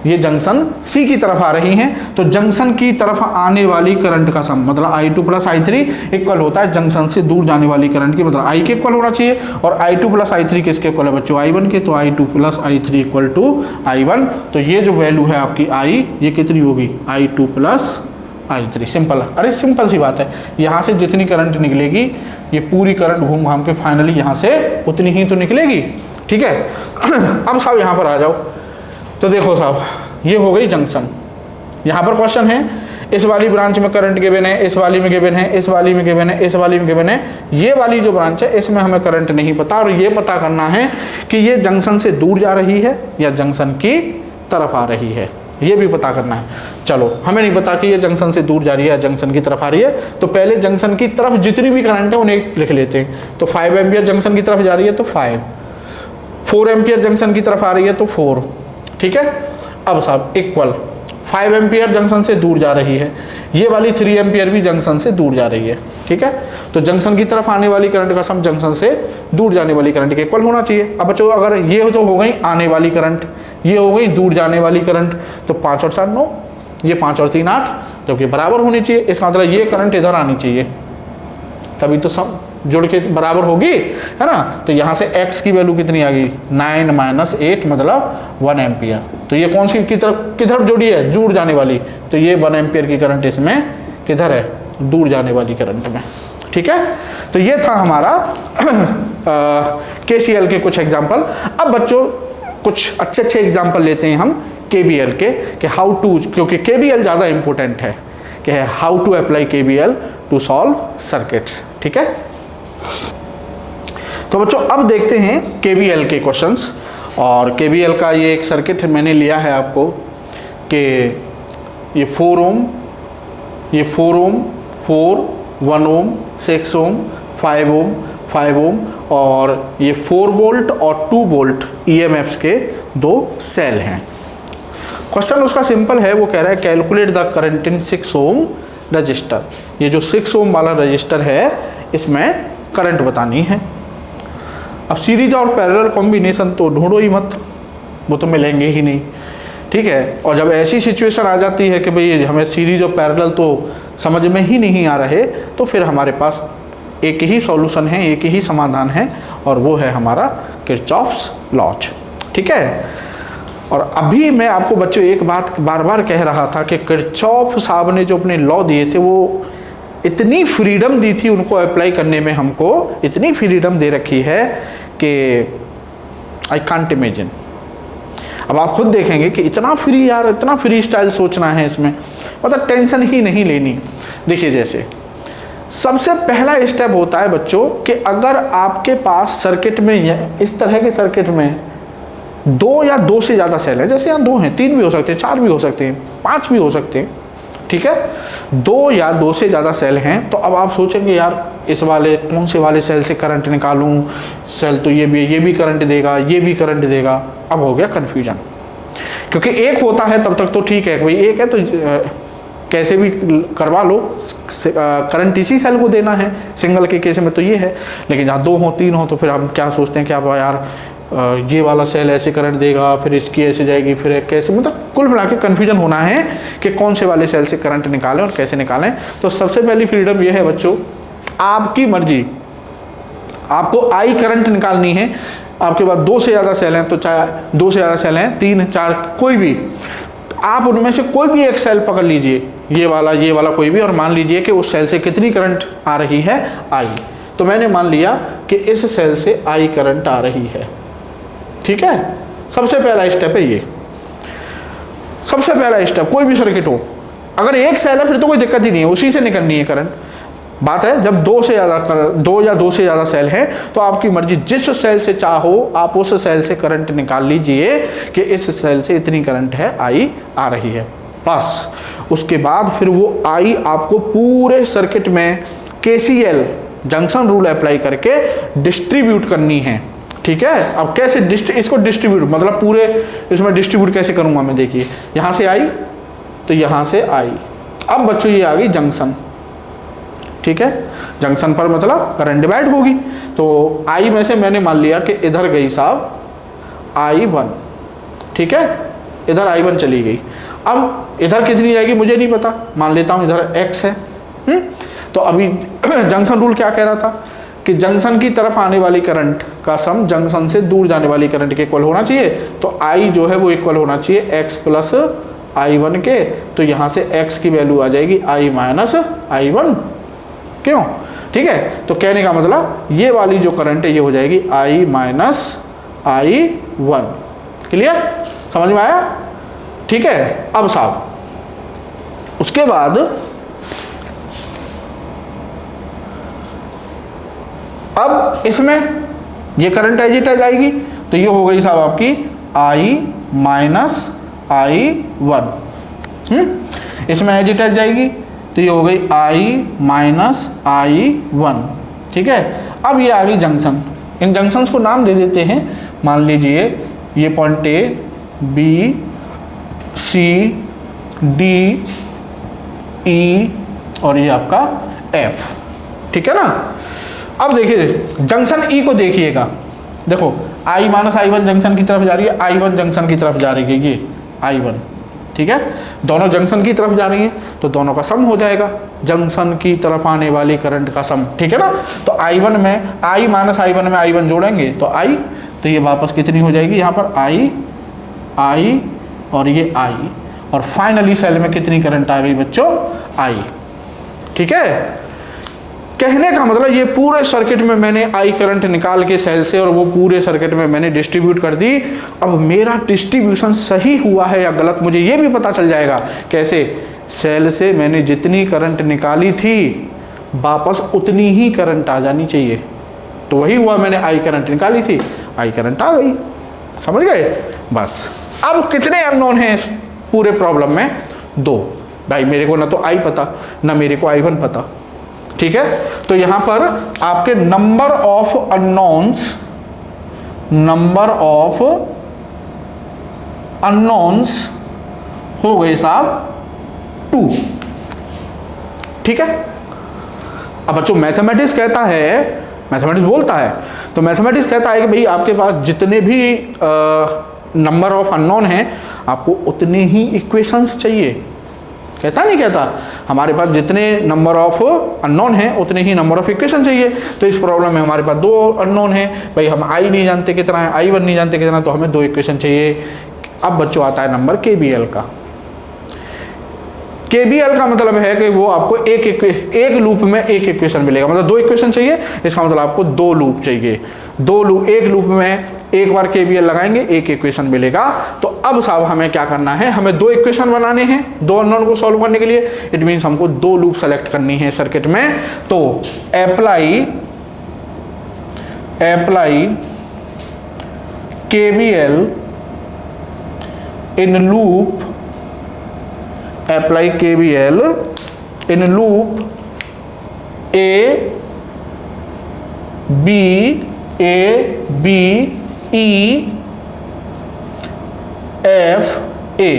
ये जंक्शन C की तरफ आ रही हैं। तो जंक्शन की तरफ आने वाली करंट का सम मतलब I2 प्लस I3 इक्वल होता है जंक्शन से दूर जाने वाली करंट की, मतलब I के इक्वल होना चाहिए। और I2 प्लस I3 किसके इक्वल है बच्चों, I1 के। तो I2 plus I3 equal to I1। तो ये जो वैल्यू है आपकी I, ये कितनी होगी, I2 प्लस I3। सिंपल, अरे सिंपल सी बात है। यहाँ से जितनी करंट निकलेगी ये पूरी करंट घूम घाम के फाइनली यहाँ से उतनी ही तो निकलेगी, ठीक है। अब साहब यहाँ पर आ जाओ, तो देखो साहब ये हो गई जंक्शन। यहाँ पर क्वेश्चन है इस वाली ब्रांच में करंट गिवन है, इस वाली में गिवन है, इस वाली में गिवन है, इस वाली में गिवन है। ये वाली जो ब्रांच है इसमें हमें करंट नहीं पता, और ये पता करना है कि ये जंक्शन से दूर जा रही है या जंक्शन की तरफ आ रही है, ये भी पता करना है। चलो हमें नहीं पता कि ये जंक्शन से दूर जा रही है या जंक्शन की तरफ आ रही है, तो पहले जंक्शन की तरफ जितनी भी करंट है उन्हें लिख लेते हैं। तो 5 एम्पियर जंक्शन की तरफ जा रही है तो 5, 4 एम्पियर जंक्शन की तरफ आ रही है तो 4, ठीक है। अब साहब इक्वल 5 एम्पियर जंक्शन से दूर जा रही है, ये वाली 3 एम्पियर भी जंक्शन से दूर जा रही है, ठीक है। तो जंक्शन की तरफ आने वाली करंट का सम जंक्शन से दूर जाने वाली करंट के इक्वल होना चाहिए। अब बच्चों अगर ये तो हो गई आने वाली करंट, ये हो गई दूर जाने वाली करंट, तो 5 और 7 9, ये 5 और 3 8, जबकि बराबर होनी चाहिए। इसका मतलब ये करंट इधर आनी चाहिए, तभी तो सम जुड़ के बराबर होगी, है ना। तो यहाँ से x की वैल्यू कितनी आ गई, 9 माइनस 8 मतलब 1 एम्पियर। तो ये कौन सी की तरफ किधर जुड़ी है, दूर जाने वाली। तो ये 1 एम्पियर की करंट इसमें किधर है, दूर जाने वाली करंट में, ठीक है। तो ये था हमारा KCL के कुछ एग्जाम्पल। अब बच्चों कुछ अच्छे अच्छे एग्जाम्पल लेते हैं हम KVL के, कि हाउ टू, क्योंकि KVL ज़्यादा इंपॉर्टेंट है, कि how to apply KVL to solve circuits, ठीक है। तो बच्चों अब देखते हैं KVL के क्वेश्चंस। और KVL का ये एक सर्किट मैंने लिया है आपको, कि ये 4 ओम, ये 4 ओम, 4, 1 ओम, 6 ओम, 5 ओम, 5 ओम, और ये 4 वोल्ट और 2 वोल्ट EMFs के 2 सेल हैं। क्वेश्चन उसका सिंपल है, वो कह रहा है calculate the current in 6 ohm resistor. ये जो 6 ओम वाला रजिस्टर है इसमें करंट बतानी है। अब सीरीज और पैरेलल कॉम्बिनेशन तो ढूंढो ही मत, वो तो मिलेंगे ही नहीं, ठीक है। और जब ऐसी सिचुएशन आ जाती है कि भाई हमें सीरीज और पैरेलल तो समझ में ही नहीं आ रहे, तो फिर हमारे पास एक ही सॉल्यूशन है, एक ही समाधान है, और वो है हमारा किरचॉफ्स लॉज, ठीक है। और अभी मैं आपको बच्चों एक बात बार बार कह रहा था कि किरचॉफ साहब ने जो अपने लॉ दिए थे वो इतनी फ्रीडम दी थी उनको अप्लाई करने में, हमको इतनी फ्रीडम दे रखी है कि आई कांट इमेजिन। अब आप खुद देखेंगे कि इतना फ्री यार, इतना फ्री स्टाइल सोचना है इसमें, मतलब टेंशन ही नहीं लेनी। देखिए जैसे सबसे पहला स्टेप होता है बच्चों कि अगर आपके पास सर्किट में इस तरह के सर्किट में 2 या 2 से ज़्यादा सेल हैं, जैसे यहाँ 2 हैं, 3 भी हो सकते हैं, 4 भी हो सकते हैं, 5 भी हो सकते हैं, ठीक है। 2 या 2 से ज़्यादा सेल हैं, तो अब आप सोचेंगे यार इस वाले कौन से वाले सेल से करंट निकालूं, सेल तो ये भी करंट देगा, ये भी करंट देगा। अब हो गया कन्फ्यूजन, क्योंकि एक होता है तब तक तो ठीक है, भाई एक है तो कैसे भी करवा लो, करंट इसी सेल को देना है, सिंगल के केस में तो ये है। लेकिन जहाँ 2 हो 3 हो तो फिर हम क्या सोचते हैं कि अब यार ये वाला सेल ऐसे करंट देगा, फिर इसकी ऐसे जाएगी, फिर कैसे, मतलब कुल मिला के कन्फ्यूजन होना है कि कौन से वाले सेल से करंट निकालें और कैसे निकालें। तो सबसे पहली फ्रीडम ये है बच्चों, आपकी मर्जी, आपको आई करंट निकालनी है। आपके पास 2 से ज़्यादा सेल हैं, तो चाहे 2 से ज़्यादा सेल हैं, 3 4 कोई भी, आप उनमें से कोई भी एक सेल पकड़ लीजिए, ये वाला कोई भी, और मान लीजिए कि उस सेल से कितनी करंट आ रही है, आई। तो मैंने मान लिया कि इस सेल से आई करंट आ रही है, ठीक है। सबसे पहला स्टेप है ये, सबसे पहला स्टेप, कोई भी सर्किट हो, अगर एक सेल है फिर तो कोई दिक्कत ही नहीं है, उसी से निकलनी है करंट। बात है जब दो या दो से ज़्यादा सेल हैं तो आपकी मर्जी, जिस सेल से चाहो आप उस सेल से करंट निकाल लीजिए कि इस सेल से इतनी करंट है आई आ रही है, बस। उसके बाद फिर वो आई आपको पूरे सर्किट में KCL जंक्शन रूल अप्लाई करके डिस्ट्रीब्यूट करनी है, ठीक है। अब कैसे इसको डिस्ट्रीब्यूट, मतलब पूरे इसमें डिस्ट्रीब्यूट कैसे करूँगा मैं, देखिए यहाँ से आई तो यहाँ से आई। अब बच्चों ये आ गई जंक्शन, ठीक है। जंक्शन पर मतलब करंट डिवाइड होगी, तो आई में से मैंने मान लिया कि इधर गई साहब I1, ठीक है, इधर I1 चली गई। अब इधर कितनी जाएगी मुझे नहीं पता, मान लेता हूँ इधर X है। तो अभी जंक्शन रूल क्या कह रहा था कि जंक्शन की तरफ आने वाली करंट का सम जंक्शन से दूर जाने वाली करंट के इक्वल होना चाहिए। तो I जो है वो इक्वल होना चाहिए X प्लस I1 के। तो यहाँ से X की वैल्यू आ जाएगी I माइनस I1, क्यों, ठीक है। तो कहने का मतलब ये वाली जो करंट है ये हो जाएगी I माइनस I1। क्लियर, समझ में आया, ठीक है। अब साहब उसके बाद अब इसमें ये करंट एजिट आ जाएगी, तो ये हो गई साहब आपकी I माइनस I1। इसमें एजिट आ जाएगी तो ये हो गई I माइनस I1, ठीक है। अब ये आ गई जंक्शन, इन जंक्शंस को नाम दे देते हैं। मान लीजिए ये point A, B, C, D, E और ये आपका F, ठीक है ना। अब देखिए जंक्शन E को देखिएगा, देखो I माइनस I1 जंक्शन की तरफ जा रही है, I1 जंक्शन की तरफ जा रही है, ये I1, ठीक है। दोनों जंक्शन की तरफ जा रही है तो दोनों का सम हो जाएगा, जंक्शन की तरफ आने वाली करंट का सम, ठीक है ना। तो I1 में I माइनस I1 में I1 जोड़ेंगे तो I, तो ये वापस कितनी हो जाएगी यहाँ पर I और ये I, और फाइनली सेल में कितनी करंट आ गई बच्चों, I, ठीक है। कहने का मतलब ये पूरे सर्किट में मैंने आई करंट निकाल के सेल से और वो पूरे सर्किट में मैंने डिस्ट्रीब्यूट कर दी। अब मेरा डिस्ट्रीब्यूशन सही हुआ है या गलत मुझे ये भी पता चल जाएगा। कैसे, सेल से मैंने जितनी करंट निकाली थी वापस उतनी ही करंट आ जानी चाहिए। तो वही हुआ, मैंने आई करंट निकाली थी, आई करंट आ गई, समझ गए। बस अब कितने अननोन हैं इस पूरे प्रॉब्लम में, 2। भाई मेरे को ना तो आई पता ना मेरे को I1 पता, ठीक है। तो यहां पर आपके नंबर ऑफ अननोन्स हो गए साहब 2, ठीक है। अब बच्चों मैथमेटिक्स कहता है, मैथमेटिक्स बोलता है, तो मैथमेटिक्स कहता है कि भाई आपके पास जितने भी नंबर ऑफ अननोन हैं आपको उतने ही इक्वेशंस चाहिए। कहता नहीं कहता, हमारे पास जितने नंबर ऑफ अननोन हैं उतने ही नंबर ऑफ इक्वेशन चाहिए। तो इस प्रॉब्लम में हमारे पास 2 अननोन हैं, भाई हम I नहीं जानते कितना है, I1 नहीं जानते कितना, तो हमें 2 इक्वेशन चाहिए। अब बच्चों आता है नंबर KVL का। KVL का मतलब है कि वो आपको एक लूप में एक इक्वेशन मिलेगा, मतलब 2 इक्वेशन चाहिए, इसका मतलब आपको 2 लूप चाहिए। 2 लूप, एक लूप में एक बार KVL लगाएंगे, एक इक्वेशन मिलेगा। तो अब साहब हमें क्या करना है, हमें 2 इक्वेशन बनाने हैं 2 अननोन को सॉल्व करने के लिए। इट मीन्स हमको 2 लूप सेलेक्ट करनी है सर्किट में। तो apply KVL in loop, apply KVL in loop A B E F A,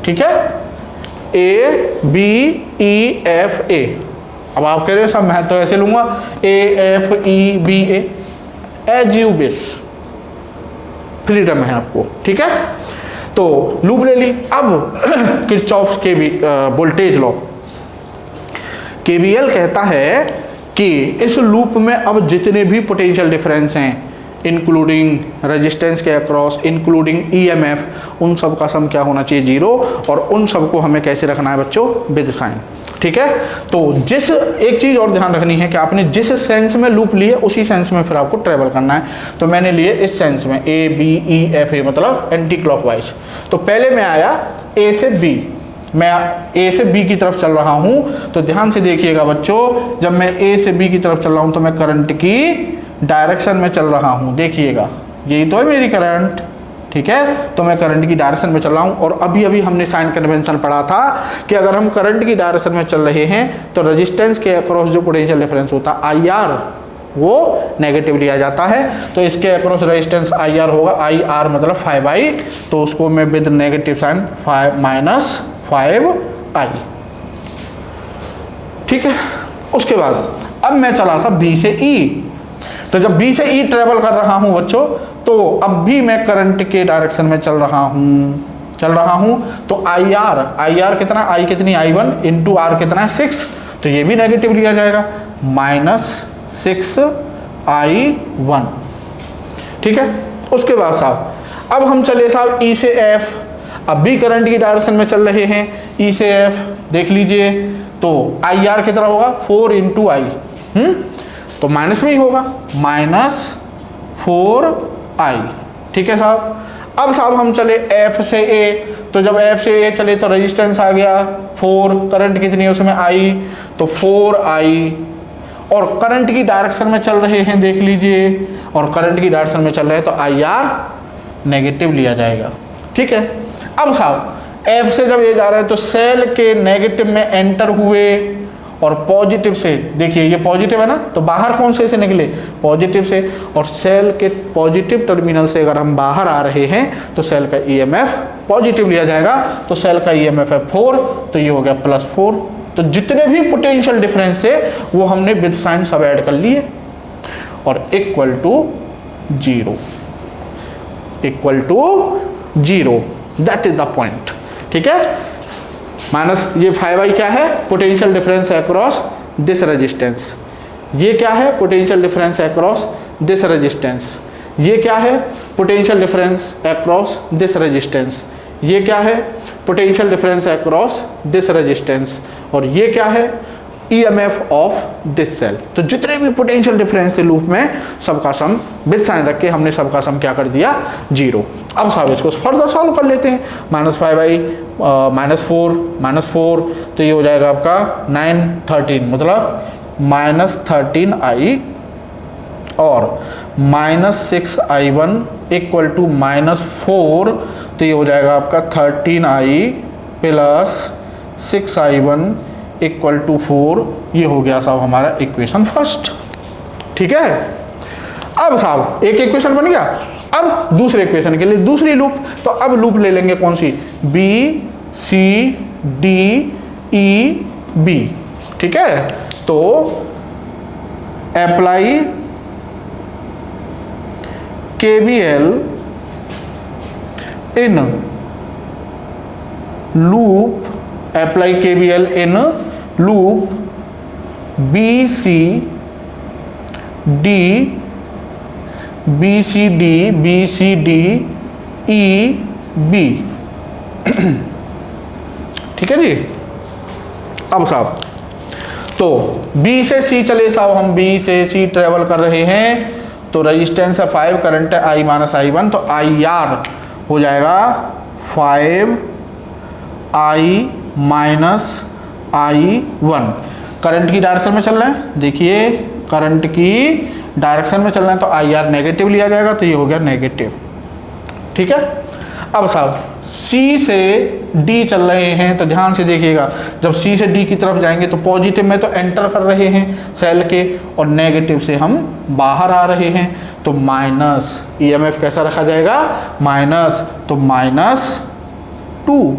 ठीक है, A B E F A। अब आप कह रहे हो सब मैं तो ऐसे लूंगा A F E B A, as you wish, freedom है आपको, ठीक है। तो लूप ले ली। अब किरचॉफ के भी वोल्टेज लॉ, KVL कहता है कि इस लूप में अब जितने भी पोटेंशियल डिफरेंस हैं, इंक्लूडिंग रेजिस्टेंस के अक्रॉस, इंक्लूडिंग EMF, उन सब का सम क्या होना चाहिए, 0, और उन सबको हमें कैसे रखना है बच्चों, विद साइन, ठीक है। तो जिस एक चीज़ और ध्यान रखनी है कि आपने जिस सेंस में लूप लिए उसी सेंस में फिर आपको ट्रेवल करना है। तो मैंने लिए इस सेंस में A B E F A, मतलब एंटी क्लॉकवाइज। तो पहले मैं आया A से B, मैं ए से बी की तरफ चल रहा हूं, तो ध्यान से देखिएगा बच्चों, जब मैं ए से बी की तरफ चल रहा हूं तो मैं करंट की डायरेक्शन में चल रहा हूं। देखिएगा यही तो है मेरी करंट, ठीक है, तो मैं करंट की डायरेक्शन में चल रहा हूं। और अभी अभी हमने साइन कन्वेंशन पढ़ा था कि अगर हम करंट की डायरेक्शन में चल रहे हैं तो रेजिस्टेंस के अक्रॉस जो पोटेंशियल डिफरेंस होता है आई आर, वो नेगेटिव लिया जाता है। तो इसके अक्रॉस रेजिस्टेंस आई आर होगा, आई आर मतलब 5I, तो उसको मैं विद नेगेटिव साइन 5-5I, ठीक है। उसके बाद अब मैं चला था बी से ई, तो जब बी से ई ट्रेवल कर रहा हूं बच्चों, तो अब भी मैं करंट के डायरेक्शन में चल रहा हूं, तो आई आर कितना, आई कितनी I1 इंटू आर कितना है 6, तो ये भी नेगेटिव लिया जाएगा, -6I1, ठीक है। उसके बाद साहब अब हम चले साहब ई से एफ, अब भी करंट की डायरेक्शन में चल रहे हैं, ई से एफ देख लीजिए, तो आई आर कितना होगा 4 इंटू आई, तो माइनस में ही होगा, -4I, ठीक है साहब। अब साहब हम चले F से A, तो जब F से A चले तो रेजिस्टेंस आ गया 4, करंट कितनी है उसमें I, तो 4I, और करंट की डायरेक्शन में चल रहे हैं देख लीजिए, और करंट की डायरेक्शन में चल रहे हैं तो IR नेगेटिव लिया जाएगा, ठीक है। अब साहब F से जब ये जा रहे हैं तो सेल के नेगेटिव में एंटर हुए, और पॉजिटिव से, देखिए ये पॉजिटिव है ना, तो बाहर कौन से निकले, पॉजिटिव से, और सेल के पॉजिटिव टर्मिनल से अगर हम बाहर आ रहे हैं तो सेल का EMF पॉजिटिव लिया जाएगा, तो सेल का EMF है 4, तो ये हो गया +4। तो जितने भी पोटेंशियल डिफरेंस थे वो हमने विद साइन सब ऐड कर लिए, और equal to 0, that is the point, ठीक है। माइनस ये 5I क्या है, potential difference across this resistance, ये क्या है, potential difference across this resistance, ये क्या है, potential difference across this resistance, ये क्या है, potential difference across this resistance, और ये क्या है, EMF ऑफ दिस सेल। तो जितने भी पोटेंशियल डिफरेंस थे लूप में, सबका सम विद साइन रख के हमने सबका सम क्या कर दिया 0। अब साहब इसको फर्दर सॉल्व कर लेते हैं, -5I -4, तो ये हो जाएगा आपका 9 13, मतलब -13I, और -6I1 इक्वल टू -4, तो ये हो जाएगा आपका 13I + 6I1 इक्वल टू 4, ये हो गया साहब हमारा इक्वेशन फर्स्ट, ठीक है। अब साहब एक इक्वेशन बन गया, अब दूसरे इक्वेशन के लिए दूसरी लूप, तो अब लूप ले लेंगे कौन सी, BCDEB, ठीक है। तो apply KVL in loop, apply KVL in loop BCDEB, ठीक है जी। अब साहब तो B से C चले साहब, हम B से C ट्रेवल कर रहे हैं, तो रेजिस्टेंस है 5, करंट है I -I1, तो IR हो जाएगा 5I -I1। करंट की डायरेक्शन में चल रहे हैं, देखिए करंट की डायरेक्शन में चल रहे हैं तो IR नेगेटिव लिया जाएगा, तो ये हो गया नेगेटिव, ठीक है। अब साहब C से D चल रहे हैं, तो ध्यान से देखिएगा, जब C से D की तरफ जाएंगे तो पॉजिटिव में तो एंटर कर रहे हैं सेल के, और नेगेटिव से हम बाहर आ रहे हैं, तो माइनस, EMF कैसा रखा जाएगा, माइनस, तो -2,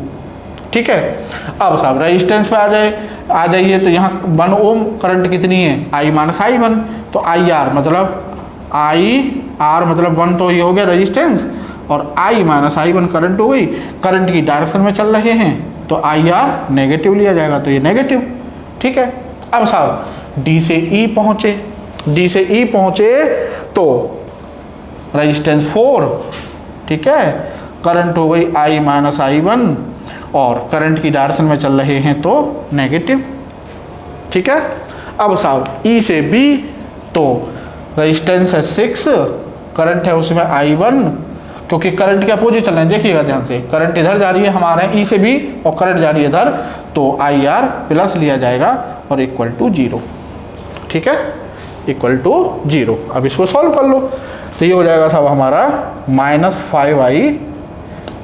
ठीक है। अब साहब रेजिस्टेंस पे आ जाइए, तो यहाँ 1 ओम करंट कितनी है, I -I1, तो IR मतलब 1, तो ये हो गया रेजिस्टेंस, और I -I1 करंट हो गई, करंट की डायरेक्शन में चल रहे हैं तो IR नेगेटिव लिया जाएगा, तो ये नेगेटिव, ठीक है। अब साहब D से E पहुंचे, तो रेजिस्टेंस 4, ठीक है, करंट हो गई I -I1, और करंट की डायरेक्शन में चल रहे हैं तो नेगेटिव, ठीक है। अब साहब E से B, तो रेजिस्टेंस है 6, करंट है उसमें I1, क्योंकि करंट के अपोजिट चल रहे हैं, देखिएगा ध्यान से, करंट इधर जा रही है हमारे ई से भी और करंट जा रही है इधर, तो आई आर प्लस लिया जाएगा और इक्वल टू 0, ठीक है, इक्वल टू 0। अब इसको सॉल्व कर लो, तो ये हो जाएगा साहब हमारा -5i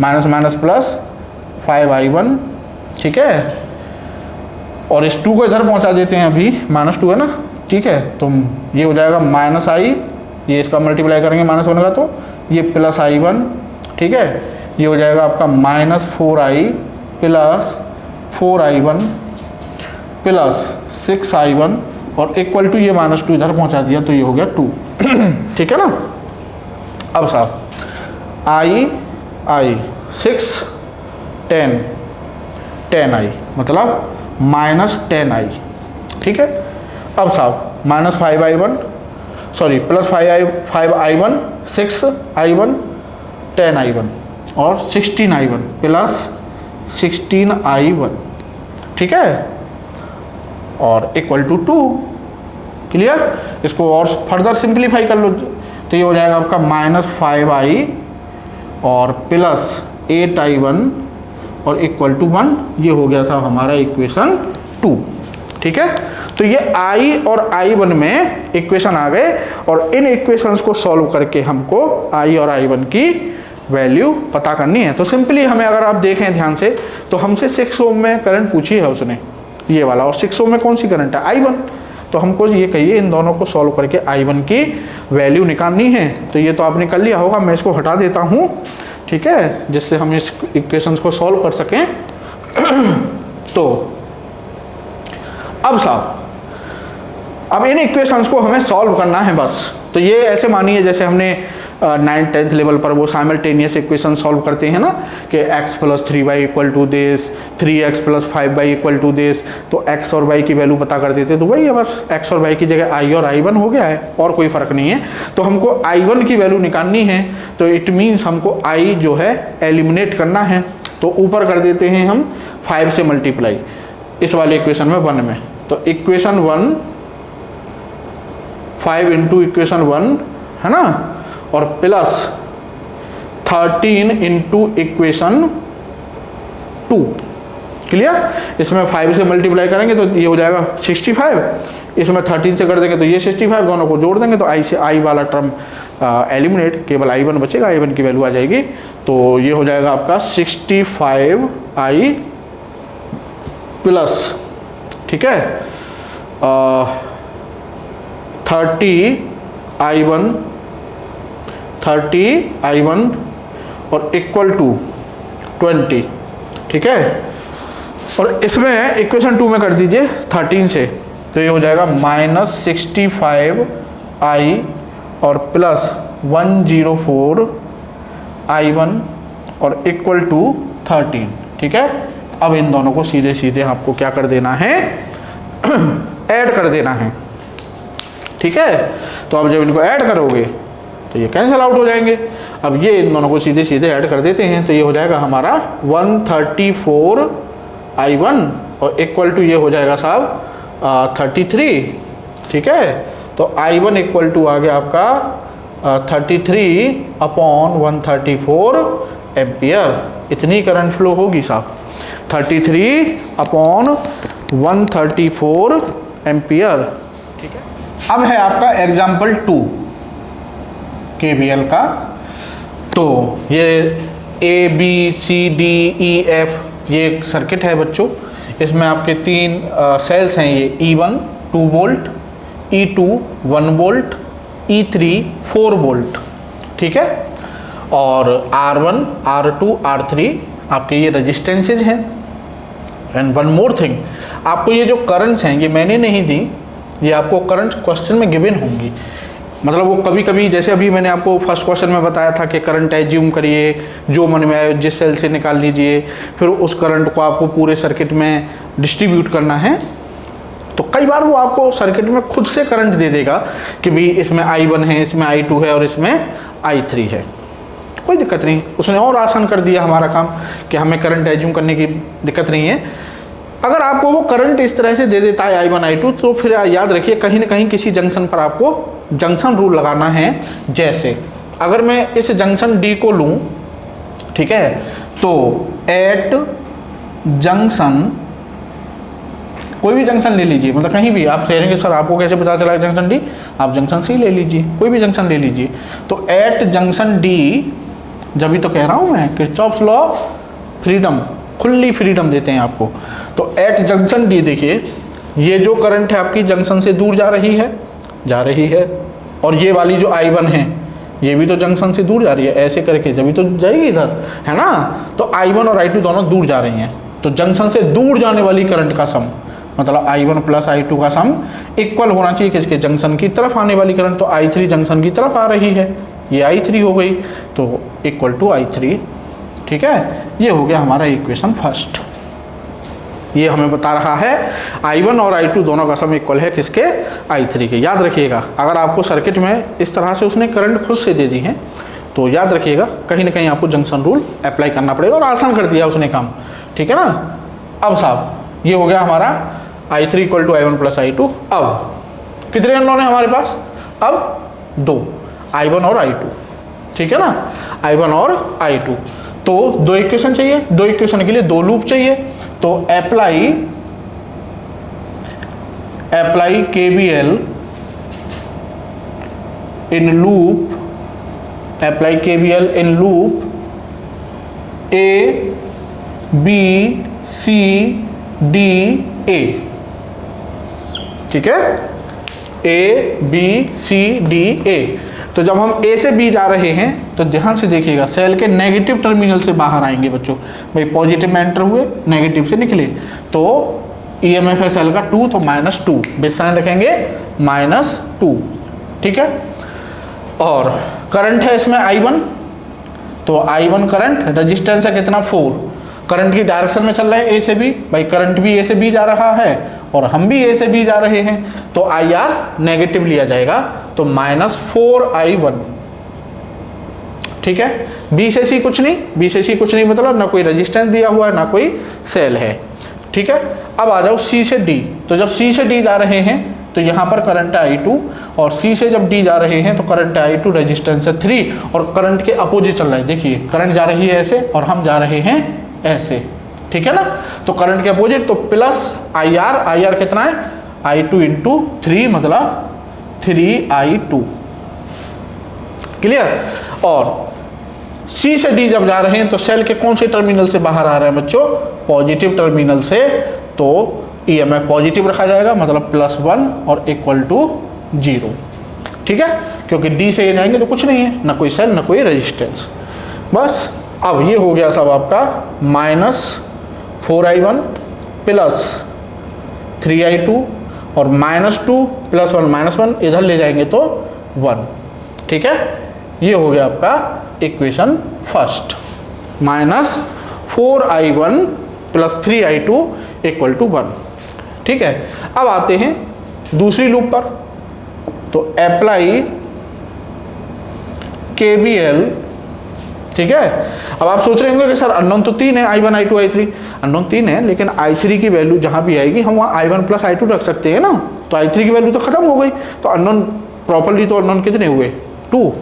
minus minus plus 5i1, ठीक है, और इस 2 को इधर पहुंचा देते हैं, अभी -2 है ना, ठीक है, तो ये हो जाएगा -i, ये इसका मल्टीप्लाई करेंगे -1 का, तो ये +i1, ठीक है, ये हो जाएगा आपका -4i plus 4i1 plus 6i1 और इक्वल टू ये -2 इधर पहुंचा दिया, तो ये हो गया 2, ठीक है ना। अब साहब i 6 10i मतलब -10i, ठीक है। अब साहब -5i1 sorry plus 5i1 6i1 10i1 और 16i1 प्लस 16i1, ठीक है, और इक्वल टू 2, क्लियर। इसको और फर्दर सिंप्लीफाई कर लो, तो ये हो जाएगा आपका -5i और प्लस 8i1 और इक्वल टू 1, ये हो गया साहब हमारा इक्वेशन 2, ठीक है। तो ये i और i1 में इक्वेशन आ गए, और इन इक्वेशंस को सॉल्व करके हमको i और i1 की वैल्यू पता करनी है। तो सिंपली हमें, अगर आप देखें ध्यान से, तो हमसे 6 ओम में करंट पूछी है उसने, ये वाला, और 6 ओम में कौन सी करंट है, i1, तो हमको ये कहिए इन दोनों को सॉल्व करके i1 की वैल्यू निकालनी है। तो ये तो आपने कर लिया होगा, मैं इसको हटा देता हूँ, ठीक है, जिससे हम इस इक्वेशंस को सॉल्व कर सकें। तो अब साहब, अब इन इक्वेशंस को हमें सॉल्व करना है बस। तो ये ऐसे मानिए जैसे हमने 9th 10th लेवल पर वो साइमल्टेनियस इक्वेशन सॉल्व करते हैं ना, कि x + 3y equal to this, 3x + 5y equal to this, तो x और y की वैल्यू पता कर देते, तो वही है बस, x और y की जगह i और i1 हो गया है, और कोई फ़र्क नहीं है। तो हमको i1 की वैल्यू निकालनी है, तो इट मीन्स हमको i जो है एलिमिनेट करना है, तो ऊपर कर देते हैं हम 5 से मल्टीप्लाई इस वाले इक्वेशन में 1 में, तो इक्वेशन 1 5 इंटू इक्वेशन 1 है ना, और प्लस 13 इंटू इक्वेशन 2, क्लियर। इसमें 5 से मल्टीप्लाई करेंगे तो ये हो जाएगा 65, इसमें 13 से कर देंगे तो ये 65, दोनों को जोड़ देंगे तो i से i वाला टर्म एलिमिनेट, केवल i1 बचेगा, i1 की वैल्यू आ जाएगी, तो ये हो जाएगा आपका 65i प्लस, ठीक है, 30i1 और इक्वल टू 20, ठीक है, और इसमें इक्वेशन 2 में कर दीजिए 13 से, तो ये हो जाएगा -65i और प्लस 104i1 और इक्वल टू 13, ठीक है। अब इन दोनों को सीधे सीधे आपको क्या कर देना है, ऐड कर देना है, ठीक है। तो अब जब इनको ऐड करोगे तो ये कैंसिल आउट हो जाएंगे। अब ये इन दोनों को सीधे सीधे ऐड कर देते हैं, तो ये हो जाएगा हमारा 134i1 और इक्वल टू ये हो जाएगा साहब 33, ठीक है। तो i1 इक्वल टू आ गया आपका 33/134 एम्पियर, इतनी करंट फ्लो होगी साहब, 33/134 एम्पियर, ठीक है। अब है आपका एग्जाम्पल 2 KVL का। तो ये ABCDEF ये एक सर्किट है बच्चों, इसमें आपके 3 सेल्स हैं, ये E1 2 volt, E2 1 volt, E3 4 volt, ठीक है, और R1 R2 R3 आपके ये रजिस्टेंसेज हैं। एंड वन मोर थिंग, आपको ये जो करंट्स हैं ये मैंने नहीं दी, ये आपको करंट क्वेश्चन में गिवन होंगी। मतलब वो कभी कभी, जैसे अभी मैंने आपको फर्स्ट क्वेश्चन में बताया था कि करंट एज्यूम करिए, जो मन में आए जिस सेल से निकाल लीजिए, फिर उस करंट को आपको पूरे सर्किट में डिस्ट्रीब्यूट करना है। तो कई बार वो आपको सर्किट में खुद से करंट दे देगा कि भाई इसमें I1 है, इसमें I2 है और इसमें I3 है, कोई दिक्कत नहीं, उसने और आसान कर दिया हमारा काम कि हमें करंट एज्यूम करने की दिक्कत नहीं है। अगर आपको वो करंट इस तरह से दे देता है I1 I2, तो फिर याद रखिए कहीं ना कहीं किसी जंक्शन पर आपको जंक्शन रूल लगाना है। जैसे अगर मैं इस जंक्शन डी को लूँ, ठीक है, तो एट जंक्शन, कोई भी जंक्शन ले लीजिए, मतलब कहीं भी आप कह रहे हैं सर आपको कैसे पता चला जंक्शन डी, आप जंक्शन सी ले लीजिए, कोई भी जंक्शन ले लीजिए। तो एट जंक्शन डी, जब भी तो कह रहा हूँ मैं किरचॉफ्स लॉ फ्रीडम, खुली फ्रीडम देते हैं आपको। तो एट जंक्शन डी देखिए, ये जो करंट है आपकी जंक्शन से दूर जा रही है, और ये वाली जो I1 है ये भी तो जंक्शन से दूर जा रही है, ऐसे करके जब भी तो जाएगी इधर, है ना। तो I1 और I2 दोनों दूर जा रही हैं, तो जंक्शन से दूर जाने वाली करंट का सम, मतलब I1 प्लस I2 का सम इक्वल होना चाहिए किसके, जंक्शन की तरफ आने वाली करंट। तो I3 जंक्शन की तरफ आ रही है, ये I3 हो गई, तो इक्वल टू I3, ठीक है। ये हो गया हमारा इक्वेशन फर्स्ट। ये हमें बता रहा है I1 और I2 दोनों का सम इक्वल है किसके, I3 के। याद रखिएगा, अगर आपको सर्किट में इस तरह से उसने करंट खुद से दे दी है तो याद रखिएगा कहीं ना कहीं आपको जंक्शन रूल अप्लाई करना पड़ेगा, और आसान कर दिया उसने काम, ठीक है ना। अब साहब ये हो गया हमारा I3 equal to I1 plus I2। अब कितने अननोन है हमारे पास, अब 2, I1 और I2, ठीक है ना, I1 और I2। तो 2 इक्वेशन चाहिए, 2 इक्वेशन के लिए 2 लूप चाहिए। तो apply KVL in loop, apply KVL in loop A B C D A, ठीक है, A B C D A। तो जब हम A से B जा रहे हैं तो ध्यान से देखिएगा, सेल के नेगेटिव टर्मिनल से बाहर आएंगे बच्चों, भाई पॉजिटिव में एंटर हुए, नेगेटिव से निकले, तो EMF है सेल का 2, तो -2, बेस साइन रखेंगे -2, ठीक है। और करंट है इसमें I1, तो I1 करंट, रेजिस्टेंस है कितना 4, करंट की डायरेक्शन में चल रहा है A से B, भाई करंट भी A से B जा रहा है और हम भी A से B जा रहे हैं, तो IR नेगेटिव लिया जाएगा, तो -4I1, ठीक है। B से C कुछ नहीं, B से C कुछ नहीं मतलब ना कोई रेजिस्टेंस दिया हुआ है ना कोई सेल है, ठीक है। अब आ जाओ C से D, तो जब C से D जा रहे हैं तो यहाँ पर करंट है I2, और C से जब D जा रहे हैं तो करंट है I2, रेजिस्टेंस है 3, और करंट के अपोजिट चल रहा है, देखिए करंट जा रही है ऐसे और हम जा रहे हैं ऐसे, ठीक है ना। तो करंट के अपोजिट, तो प्लस IR कितना है, I2 इंटू 3 मतलब 3I2, क्लियर। और C से D जब जा रहे हैं तो सेल के कौन से टर्मिनल से बाहर आ रहे हैं बच्चों, पॉजिटिव टर्मिनल से, तो EMF पॉजिटिव रखा जाएगा, मतलब +1 और इक्वल टू 0, ठीक है, क्योंकि D से ये जाएंगे तो कुछ नहीं है, ना कोई सेल ना कोई रेजिस्टेंस, बस। अब ये हो गया सब आपका -4I1 प्लस 3I2, और -2 + 1 -1 इधर ले जाएंगे तो 1, ठीक है। ये हो गया आपका equation first, -4I1 plus 3I2 equal to 1, ठीक है। अब आते हैं दूसरी लूप पर, तो अप्लाई KVL, ठीक है। अब आप सोच रहे होंगे कि सर अननोन तो 3 है, I1 I2 I3, अननोन 3 है, लेकिन I3 की वैल्यू जहाँ भी आएगी हम वहाँ I1 प्लस I2 रख सकते हैं ना, तो I3 की वैल्यू तो खत्म हो गई, तो अननोन प्रॉपर्ली तो अननोन कितने हुए, 2,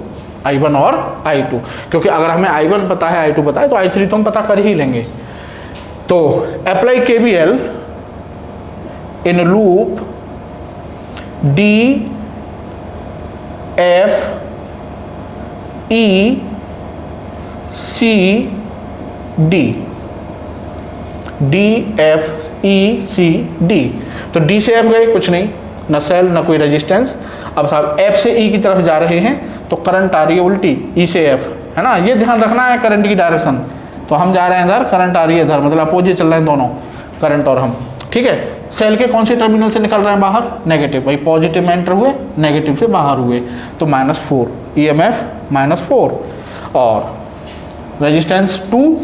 I1 और I2, क्योंकि अगर हमें I1 पता है I2 पता है तो I3 तो हम पता कर ही लेंगे। तो apply KVL in loop D F E C D, D F E C D, तो D से F गए कुछ नहीं, ना सेल ना कोई रेजिस्टेंस। अब साहब F से E की तरफ जा रहे हैं तो करंट आ रही है उल्टी, E से F, है ना, ये ध्यान रखना है करंट की डायरेक्शन। तो हम जा रहे हैं इधर, करंट आ रही है इधर, मतलब अपोजिट चल रहे हैं दोनों, करंट और हम, ठीक है। सेल के कौन से टर्मिनल से निकल रहे हैं बाहर, नेगेटिव, भाई पॉजिटिव में एंटर हुए, नेगेटिव से बाहर हुए, तो -4, EMF -4, और रेजिस्टेंस 2,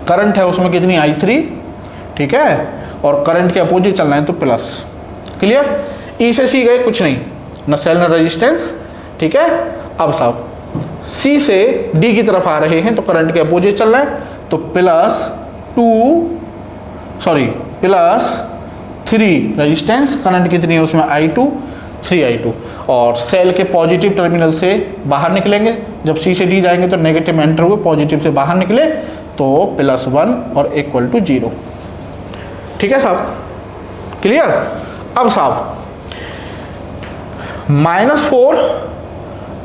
करंट है उसमें कितनी I3, ठीक है, और करंट के अपोजिट चल रहे हैं तो प्लस, क्लियर। E से C गए कुछ नहीं, न सेल न रेजिस्टेंस, ठीक है। अब साहब C से D की तरफ आ रहे हैं तो करंट के अपोजिट चल रहा है, तो +3 रेजिस्टेंस, करंट कितनी है उसमें I2, 3I2, और सेल के पॉजिटिव टर्मिनल से बाहर निकलेंगे, जब सी से डी जाएंगे तो नेगेटिव एंटर हुए, पॉजिटिव से बाहर निकले तो +1 और इक्वल टू 0। ठीक है साहब, क्लियर। अब साहब -4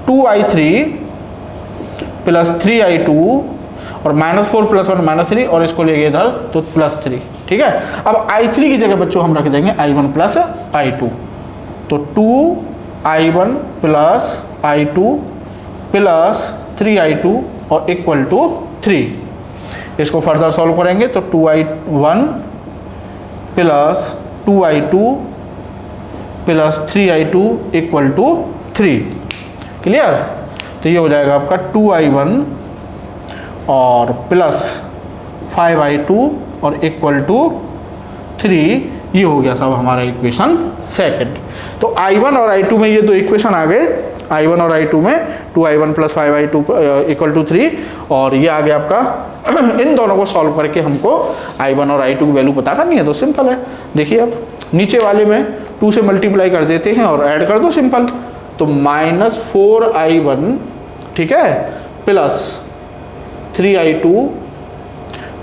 2i3 प्लस 3i2 और -4 + 1 -3 और इसको ले गए इधर तो +3। ठीक है, अब i3 की जगह बच्चों हम रख देंगे i1 + i2, तो 2i1 + i2 + 3i2 और इक्वल टू 3। इसको फर्दर सॉल्व करेंगे तो 2i1 + 2i2 + 3i2 equal to 3। Clear, तो ये हो जाएगा आपका 2i1 और प्लस 5i2 और इक्वल टू 3। ये हो गया सब हमारा इक्वेशन सेकंड। तो i1 और i2 में ये दो इक्वेशन आ गए, i1 और i2 में 2i1 + 5i2 इक्वल टू 3, और ये आ गया आपका इन दोनों को सॉल्व करके हमको i1 और i2 की वैल्यू पता करनी है। तो सिंपल है, देखिए अब नीचे वाले में 2 से मल्टीप्लाई कर देते हैं और ऐड कर दो, सिंपल। तो -4i1, ठीक है, प्लस 3i2,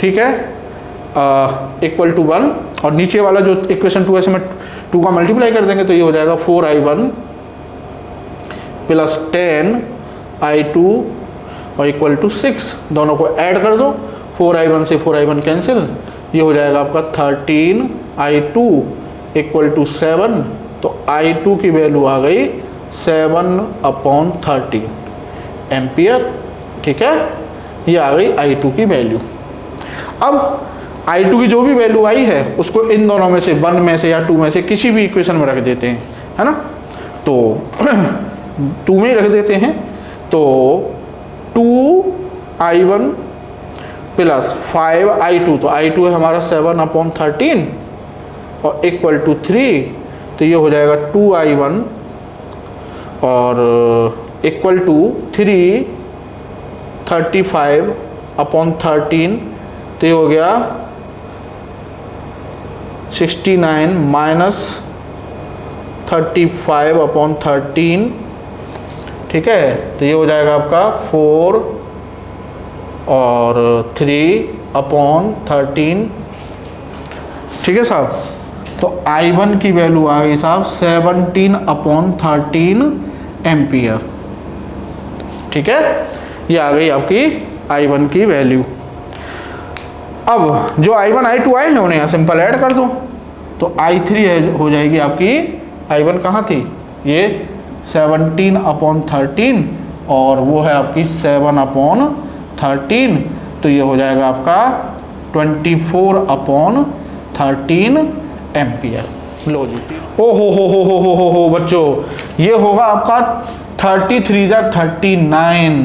ठीक है, इक्वल टू 1, और नीचे वाला जो इक्वेशन 2 है इसमें 2 का मल्टीप्लाई कर देंगे तो ये हो जाएगा 4i1 + 10i2 और इक्वल टू 6। दोनों को ऐड कर दो, 4i1 से 4i1 कैंसिल, ये हो जाएगा आपका 13i2 इक्वल टू 7। तो i2 की वैल्यू आ गई 7/13 एम्पियर। ठीक है, ये आ गई i2 की वैल्यू। अब i2 की जो भी वैल्यू आई है उसको इन दोनों में से 1 में से या 2 में से किसी भी इक्वेशन में रख देते हैं, है ना। तो 2 में ही रख देते हैं, तो 2i1 + 5i2, तो i2 है हमारा 7/13 और इक्वल टू 3। तो ये हो जाएगा 2i1 और इक्वल टू 3 35/13, तो ये हो गया 69 - 35/13। ठीक है, तो ये हो जाएगा आपका 4 और 3/13। ठीक है साहब, तो i1 की वैल्यू आ गई साहब 17/13 एम्पियर। ठीक है, ये आ गई आपकी i1 की वैल्यू। अब जो i1 i2 आए हैं उन्हें यहाँ सिंपल ऐड कर दो, तो i3 हो जाएगी आपकी, i1 कहाँ थी, ये 17/13 और वो है आपकी 7/13, तो ये हो जाएगा आपका 24/13 एम्पियर। लो जी, ओ हो बच्चों, ये होगा आपका 33 × 39,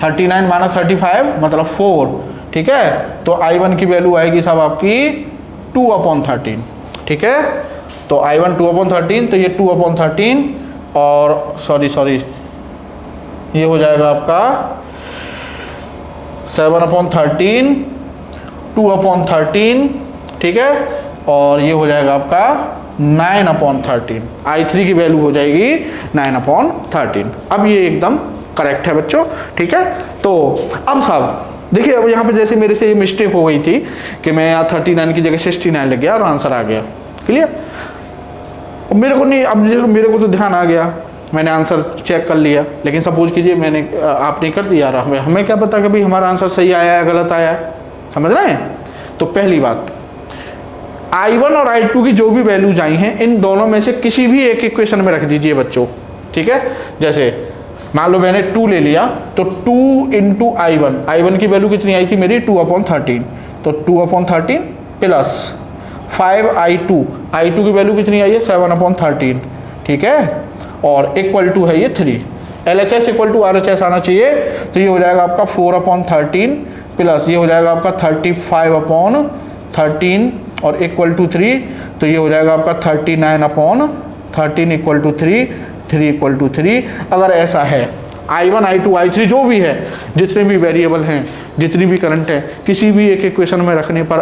39 - 35 मतलब 4। ठीक है, तो i1 की वैल्यू आएगी साहब आपकी 2/13। ठीक है, तो i1 2/13, तो ये 2/13 और सॉरी ये हो जाएगा आपका 7/13 2/13। ठीक है, और ये हो जाएगा आपका 9/13। i3 की वैल्यू हो जाएगी 9/13। अब ये एकदम करेक्ट है बच्चों। ठीक है, तो अब साहब देखिए, अब यहाँ पे जैसे मेरे से ये मिस्टेक हो गई थी कि मैं यहाँ 39 की जगह 69 लग गया और आंसर आ गया। क्लियर, मेरे को नहीं, अब मेरे को तो ध्यान आ गया, मैंने आंसर चेक कर लिया, लेकिन सपोज कीजिए मैंने आपने कर दिया, हमें क्या पता कि भाई हमारा आंसर सही आया है गलत आया है, समझ रहे हैं। तो पहली बात, i1 और i2 की जो भी वैल्यूज आई हैं इन दोनों में से किसी भी एक इक्वेशन में रख दीजिए बच्चों। ठीक है, जैसे मान लो मैंने 2 ले लिया, तो 2 × i1 की वैल्यू कितनी आई थी मेरी 2/13, तो 2/13 प्लस 5i2 की वैल्यू कितनी आई है 7/13। ठीक है, और इक्वल टू है ये 3। LHS इक्वल टू RHS आना चाहिए, तो ये हो जाएगा आपका 4/13 प्लस ये हो जाएगा आपका 35/13 और इक्वल टू 3, तो ये हो जाएगा आपका 39/13 इक्वल टू 3 इक्वल टू 3। अगर ऐसा है i1 i2 i3 जो भी है, जितने भी वेरिएबल हैं, जितनी भी करंट है, किसी भी एक इक्वेशन में रखने पर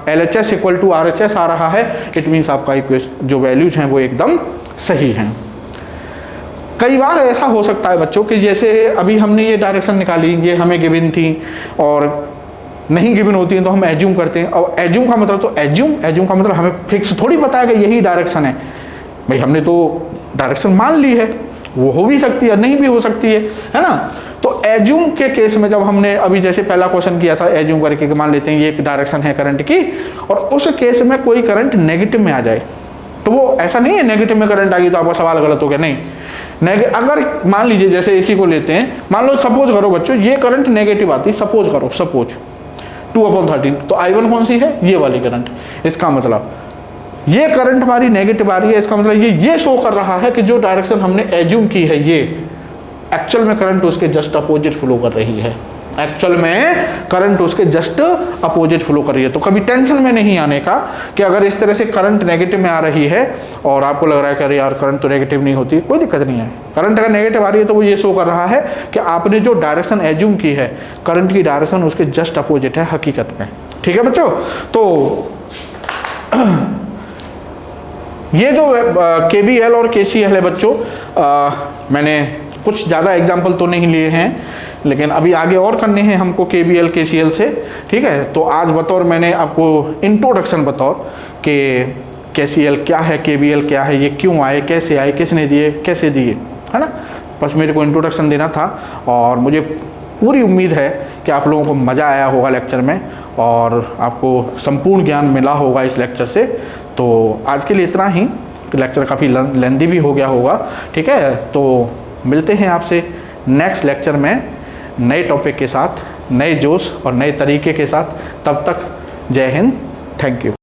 LHS इक्वल टू RHS आ रहा है, इट मीन्स आपका इक्वेशन जो वैल्यूज हैं वो एकदम सही हैं। कई बार ऐसा हो सकता है बच्चों कि जैसे अभी हमने ये डायरेक्शन निकाली, ये हमें गिवन थी और नहीं गिवन होती हैं तो हम एज्यूम करते हैं। और एज्यूम का मतलब तो एज्यूम का मतलब हमें फिक्स थोड़ी पता है कि यही डायरेक्शन है। भाई हमने तो डायरेक्शन मान ली है, वो हो भी सकती है नहीं भी हो सकती है ना। तो एज्यूम के केस में जब हमने अभी जैसे पहला क्वेश्चन किया था एज्यूम करके कि मान लेते हैं ये एक डायरेक्शन है करंट की, और उस केस में कोई करंट नेगेटिव में आ जाए, तो वो ऐसा नहीं है नेगेटिव में करंट आ गई तो आपका सवाल गलत हो गया, नहीं। अगर मान लीजिए जैसे इसी को लेते हैं, मान लो सपोज करो बच्चों ये करंट नेगेटिव आती है, सपोज करो 2/13, तो I1 कौन सी है, ये वाली करंट। इसका मतलब ये करंट हमारी नेगेटिव आ रही है, इसका मतलब ये शो कर रहा है कि जो डायरेक्शन हमने एज्यूम की है ये एक्चुअल में करंट उसके जस्ट अपोजिट फ्लो कर रही है, एक्चुअल में करंट उसके जस्ट अपोजिट फ्लो कर रही है। तो कभी टेंशन में नहीं आने का कि अगर इस तरह से करंट नेगेटिव में आ रही है और आपको लग रहा है कि अरे यार करंट तो नेगेटिव नहीं होती, कोई दिक्कत नहीं है। करंट अगर नेगेटिव आ रही है तो वो ये शो कर रहा है कि आपने जो डायरेक्शन एज्यूम की है करंट की डायरेक्शन उसके जस्ट अपोजिट है हकीकत में। ठीक है बच्चों, तो ये जो KVL और KCL है बच्चों, मैंने कुछ ज़्यादा एग्जाम्पल तो नहीं लिए हैं, लेकिन अभी आगे और करने हैं हमको KVL KCL से। ठीक है, तो आज बतौर मैंने आपको इंट्रोडक्शन बतौर कि KCL क्या है, KVL क्या है, ये क्यों आए, कैसे आए, किसने दिए, कैसे दिए, है ना। बस मेरे को इंट्रोडक्शन देना था और मुझे पूरी उम्मीद है कि आप लोगों को मज़ा आया होगा लेक्चर में और आपको संपूर्ण ज्ञान मिला होगा इस लेक्चर से। तो आज के लिए इतना ही, लेक्चर काफ़ी लेंदी भी हो गया होगा। ठीक है, तो मिलते हैं आपसे नेक्स्ट लेक्चर में नए टॉपिक के साथ, नए जोश और नए तरीके के साथ। तब तक जय हिंद, थैंक यू।